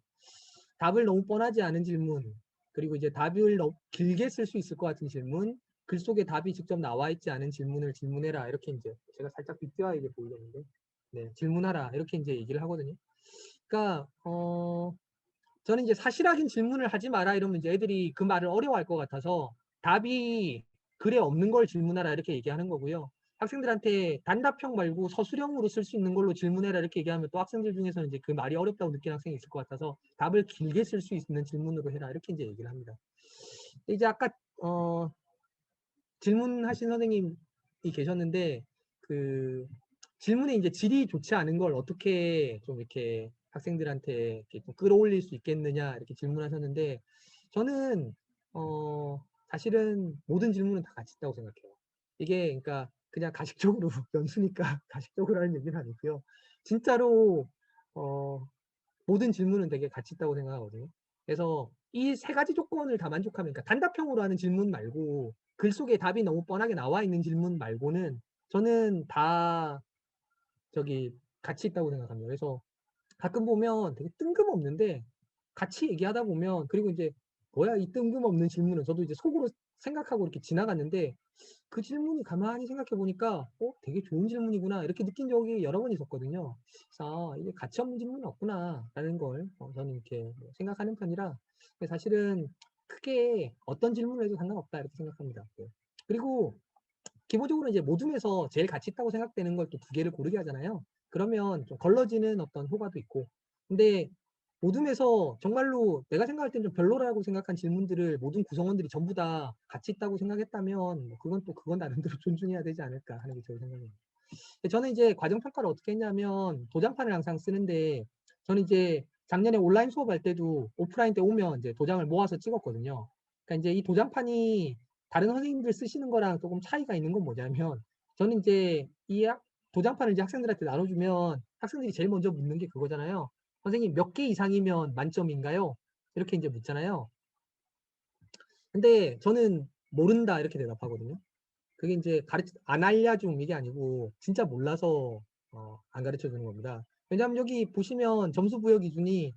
Speaker 1: 답을 너무 뻔하지 않은 질문, 그리고 이제 답을 너무 길게 쓸 수 있을 것 같은 질문, 글 속에 답이 직접 나와 있지 않은 질문을 질문해라. 이렇게 이제 제가 살짝 비교하게 보이려는데, 네, 질문하라. 이렇게 이제 얘기를 하거든요. 그러니까, 저는 이제 사실 확인 질문을 하지 마라 이러면 이제 애들이 그 말을 어려워할 것 같아서 답이 글에 없는 걸 질문하라 이렇게 얘기하는 거고요. 학생들한테 단답형 말고 서술형으로 쓸 수 있는 걸로 질문해라 이렇게 얘기하면 또 학생들 중에서는 이제 그 말이 어렵다고 느끼는 학생이 있을 것 같아서 답을 길게 쓸 수 있는 질문으로 해라 이렇게 이제 얘기를 합니다. 이제 아까 질문하신 선생님이 계셨는데 그 질문에 이제 질이 좋지 않은 걸 어떻게 좀 이렇게 학생들한테 이렇게 좀 끌어올릴 수 있겠느냐 이렇게 질문하셨는데 저는 사실은 모든 질문은 다 가치 있다고 생각해요. 이게 그러니까 그냥 가식적으로 연수니까 가식적으로 하는 얘기는 아니고요. 진짜로 모든 질문은 되게 가치 있다고 생각하거든요. 그래서 이 세 가지 조건을 다 만족하면, 그러니까 단답형으로 하는 질문 말고 글 속에 답이 너무 뻔하게 나와 있는 질문 말고는 저는 다 저기 가치 있다고 생각합니다. 그래서 가끔 보면 되게 뜬금없는데 같이 얘기하다 보면, 그리고 이제 뭐야 이 뜬금없는 질문은 저도 이제 속으로 생각하고 이렇게 지나갔는데 그 질문이 가만히 생각해 보니까 되게 좋은 질문이구나 이렇게 느낀 적이 여러 번 있었거든요. 그래서 이게 가치 없는 질문은 없구나라는 걸 저는 이렇게 생각하는 편이라 사실은 크게 어떤 질문을 해도 상관없다 이렇게 생각합니다. 네. 그리고 기본적으로 이제 모둠에서 제일 가치 있다고 생각되는 걸 또 두 개를 고르게 하잖아요. 그러면 좀 걸러지는 어떤 효과도 있고. 근데 모둠에서 정말로 내가 생각할 땐 좀 별로라고 생각한 질문들을 모든 구성원들이 전부 다 가치 있다고 생각했다면 뭐 그건 또 그건 나름대로 존중해야 되지 않을까 하는 게 제 생각입니다. 저는 이제 과정 평가를 어떻게 했냐면 도장판을 항상 쓰는데 저는 이제 작년에 온라인 수업할 때도 오프라인 때 오면 이제 도장을 모아서 찍었거든요. 그러니까 이제 이 도장판이 다른 선생님들 쓰시는 거랑 조금 차이가 있는 건 뭐냐면 저는 이제 도장판을 이제 학생들한테 나눠주면 학생들이 제일 먼저 묻는 게 그거잖아요. 선생님 몇 개 이상이면 만점인가요? 이렇게 이제 묻잖아요. 근데 저는 모른다 이렇게 대답하거든요. 그게 이제 안 알려줌 이게 아니고 진짜 몰라서 안 가르쳐 주는 겁니다. 왜냐하면 여기 보시면 점수 부여 기준이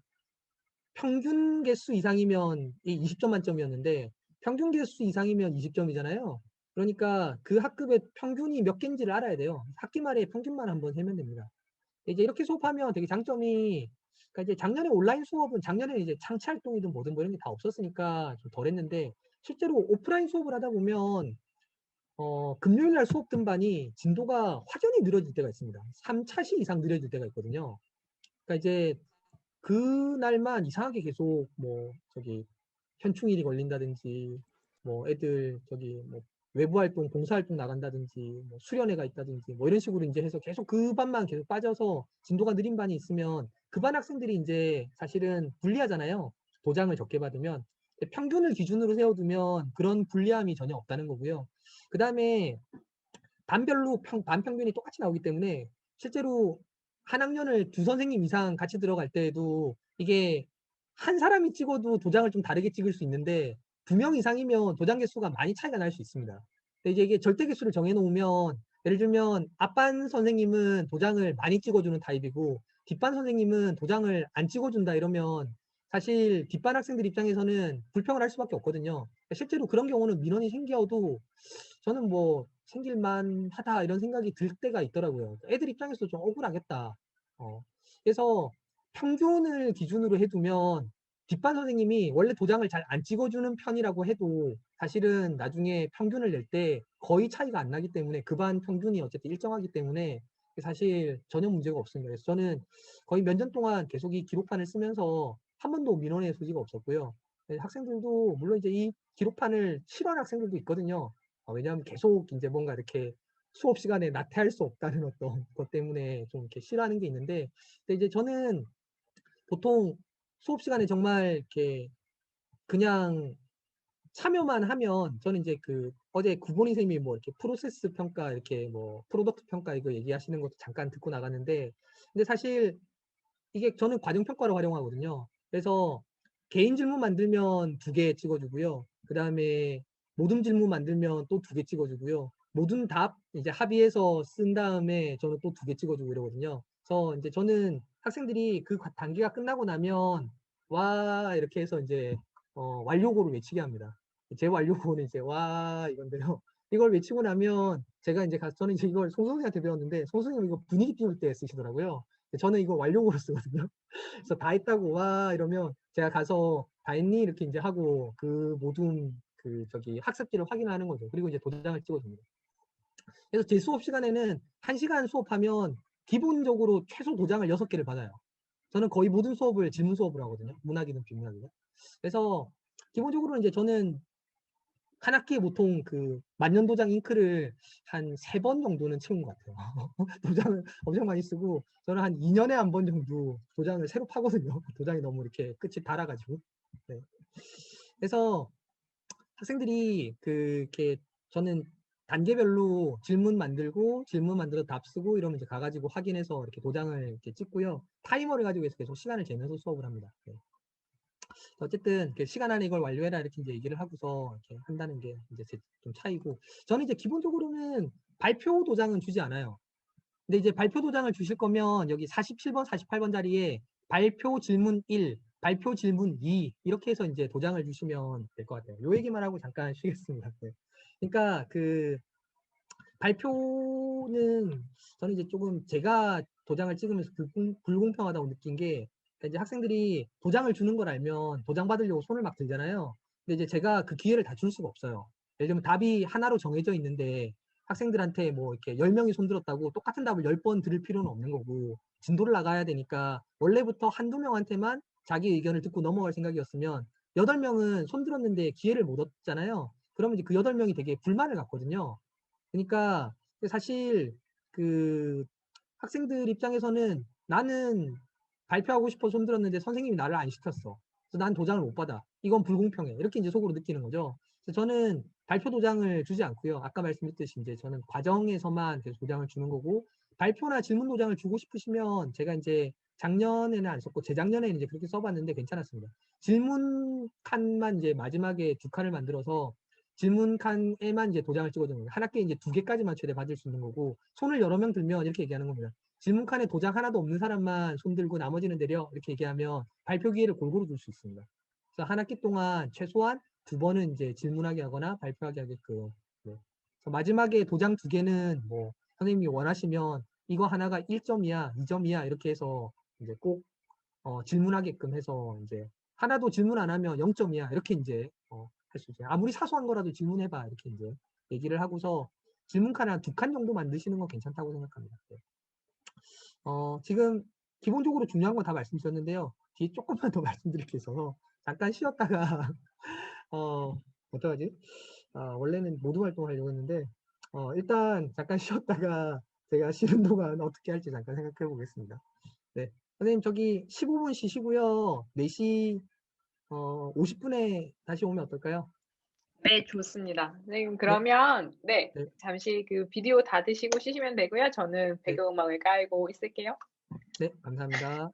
Speaker 1: 평균 개수 이상이면 20점 만점이었는데 평균 개수 이상이면 20점이잖아요. 그러니까 그 학급의 평균이 몇 개인지를 알아야 돼요. 학기 말에 평균만 한번 세면 됩니다. 이제 이렇게 수업하면 되게 장점이, 그러니까 이제 작년에 온라인 수업은 작년에 이제 창치 활동이든 뭐든 뭐 이런 게 다 없었으니까 좀 덜 했는데 실제로 오프라인 수업을 하다 보면 금요일 날 수업 등반이 진도가 확연히 늘어질 때가 있습니다. 3차시 이상 늘어질 때가 있거든요. 그러니까 이제 그날만 이상하게 계속 뭐 저기 현충일이 걸린다든지 뭐 애들 저기 뭐 외부 활동, 봉사 활동 나간다든지 뭐 수련회가 있다든지 뭐 이런 식으로 이제 해서 계속 그 반만 계속 빠져서 진도가 느린 반이 있으면 그 반 학생들이 이제 사실은 불리하잖아요. 도장을 적게 받으면 평균을 기준으로 세워두면 그런 불리함이 전혀 없다는 거고요. 그 다음에 반별로 반평균이 똑같이 나오기 때문에 실제로 한 학년을 두 선생님 이상 같이 들어갈 때에도 이게 한 사람이 찍어도 도장을 좀 다르게 찍을 수 있는데 두 명 이상이면 도장 개수가 많이 차이가 날 수 있습니다. 근데 이제 이게 절대 개수를 정해놓으면 예를 들면 앞반 선생님은 도장을 많이 찍어주는 타입이고 뒷반 선생님은 도장을 안 찍어준다 이러면 사실 뒷반 학생들 입장에서는 불평을 할 수밖에 없거든요. 실제로 그런 경우는 민원이 생겨도 저는 뭐 생길만 하다 이런 생각이 들 때가 있더라고요. 애들 입장에서도 좀 억울하겠다. 그래서 평균을 기준으로 해두면 뒷반 선생님이 원래 도장을 잘 안 찍어주는 편이라고 해도 사실은 나중에 평균을 낼 때 거의 차이가 안 나기 때문에 그 반 평균이 어쨌든 일정하기 때문에 사실 전혀 문제가 없습니다. 그래서 저는 거의 몇 년 동안 계속 이 기록판을 쓰면서 한 번도 민원의 소지가 없었고요. 학생들도 물론 이제 이 기록판을 싫어하는 학생들도 있거든요. 왜냐하면 계속 이제 뭔가 이렇게 수업 시간에 나태할 수 없다는 어떤 것 때문에 좀 이렇게 싫어하는 게 있는데, 근데 이제 저는 보통 수업 시간에 정말 이렇게 그냥 참여만 하면 저는 이제 그 어제 구본희 선생님이 뭐 이렇게 프로세스 평가 이렇게 뭐 프로덕트 평가 이거 얘기하시는 것도 잠깐 듣고 나갔는데, 근데 사실 이게 저는 과정 평가로 활용하거든요. 그래서 개인 질문 만들면 2개 찍어주고요. 그 다음에 모둠 질문 만들면 또 2개 찍어주고요. 모든 답 이제 합의해서 쓴 다음에 저는 또 2개 찍어주고 이러거든요. 그래서 이제 저는 학생들이 그 단계가 끝나고 나면 와 이렇게 해서 이제 완료고를 외치게 합니다. 제 완료고는 이제 와 이건데요. 이걸 외치고 나면 제가 이제 가서 저는 이제 이걸 송 선생님한테 배웠는데 송 선생님은 이거 분위기 띄울 때 쓰시더라고요. 저는 이거 완료고로 쓰거든요. 그래서 다 했다고 와 이러면 제가 가서 다 했니 이렇게 이제 하고 그 모든 그 저기 학습지를 확인하는 거죠. 그리고 이제 도장을 찍어줍니다. 그래서 제 수업 시간에는 1시간 수업하면 기본적으로 최소 도장을 6개를 받아요. 저는 거의 모든 수업을 질문 수업을 하거든요. 문학이든 비문학이든. 그래서 기본적으로 이제 저는 한 학기에 보통 그 만년도장 잉크를 한 3번 정도는 채운 것 같아요. 도장을 엄청 많이 쓰고 저는 한 2년에 한 번 정도 도장을 새로 파거든요. 도장이 너무 이렇게 끝이 닳아가지고. 네. 그래서 학생들이 이렇게 저는 단계별로 질문 만들고 질문 만들어 답 쓰고 이러면 이제 가가지고 확인해서 이렇게 도장을 이렇게 찍고요. 타이머를 가지고 해서 계속 시간을 재면서 수업을 합니다. 네. 어쨌든 시간 안에 이걸 완료해라 이렇게 이제 얘기를 하고서 이렇게 한다는 게 이제 좀 차이고 저는 이제 기본적으로는 발표 도장은 주지 않아요. 근데 이제 발표 도장을 주실 거면 여기 47번, 48번 자리에 발표 질문 1, 발표 질문 2 이렇게 해서 이제 도장을 주시면 될 것 같아요. 요 얘기만 하고 잠깐 쉬겠습니다. 네. 그러니까 그 발표는 저는 이제 조금 제가 도장을 찍으면서 불공평하다고 느낀 게 이제 학생들이 도장을 주는 걸 알면 도장 받으려고 손을 막 들잖아요. 근데 이제 제가 그 기회를 다 줄 수가 없어요. 예를 들면 답이 하나로 정해져 있는데 학생들한테 뭐 이렇게 10명이 손 들었다고 똑같은 답을 10번 들을 필요는 없는 거고 진도를 나가야 되니까 원래부터 한두 명한테만 자기 의견을 듣고 넘어갈 생각이었으면 8명은 손 들었는데 기회를 못 얻잖아요. 그러면 이제 그 8명이 되게 불만을 갖거든요. 그러니까 사실 그 학생들 입장에서는 나는 발표하고 싶어 손 들었는데 선생님이 나를 안 시켰어. 그래서 난 도장을 못 받아. 이건 불공평해. 이렇게 이제 속으로 느끼는 거죠. 그래서 저는 발표 도장을 주지 않고요. 아까 말씀드렸듯이 이제 저는 과정에서만 계속 도장을 주는 거고 발표나 질문 도장을 주고 싶으시면 제가 이제 작년에는 안 썼고 재작년에는 이제 그렇게 써봤는데 괜찮았습니다. 질문 칸만 이제 마지막에 2칸을 만들어서 질문 칸에만 이제 도장을 찍어주는 거예요. 한 학기에 이제 2개까지만 최대 받을 수 있는 거고 손을 여러 명 들면 이렇게 얘기하는 겁니다. 질문 칸에 도장 하나도 없는 사람만 손 들고 나머지는 내려 이렇게 얘기하면 발표 기회를 골고루 줄 수 있습니다. 그래서 한 학기 동안 최소한 2번은 이제 질문하게 하거나 발표하게 하게끔. 네. 그래서 마지막에 도장 2개는 뭐 선생님이 원하시면 이거 하나가 1점이야, 2점이야 이렇게 해서 이제 꼭 질문하게끔 해서 이제 하나도 질문 안 하면 0점이야 이렇게 이제 할 수 있어요. 아무리 사소한 거라도 질문해봐 이렇게 이제 얘기를 하고서 질문 칸 한 2칸 정도 만드시는 건 괜찮다고 생각합니다. 네. 지금 기본적으로 중요한 건 다 말씀드렸는데요. 뒤에 조금만 더 말씀드릴 게 있어서 잠깐 쉬었다가 어떡하지? 원래는 모두 활동하려고 했는데 일단 잠깐 쉬었다가 제가 쉬는 동안 어떻게 할지 잠깐 생각해 보겠습니다. 네. 선생님 저기 15분 쉬시고요. 4시 50분에 다시 오면 어떨까요?
Speaker 2: 네, 좋습니다. 선생님,
Speaker 1: 네.
Speaker 2: 그러면, 네,
Speaker 1: 네.
Speaker 2: 잠시 그 비디오 다 드시고 쉬시면 되고요. 저는
Speaker 1: 네.
Speaker 2: 배경음악을 깔고 있을게요.
Speaker 1: 네. 감사합니다.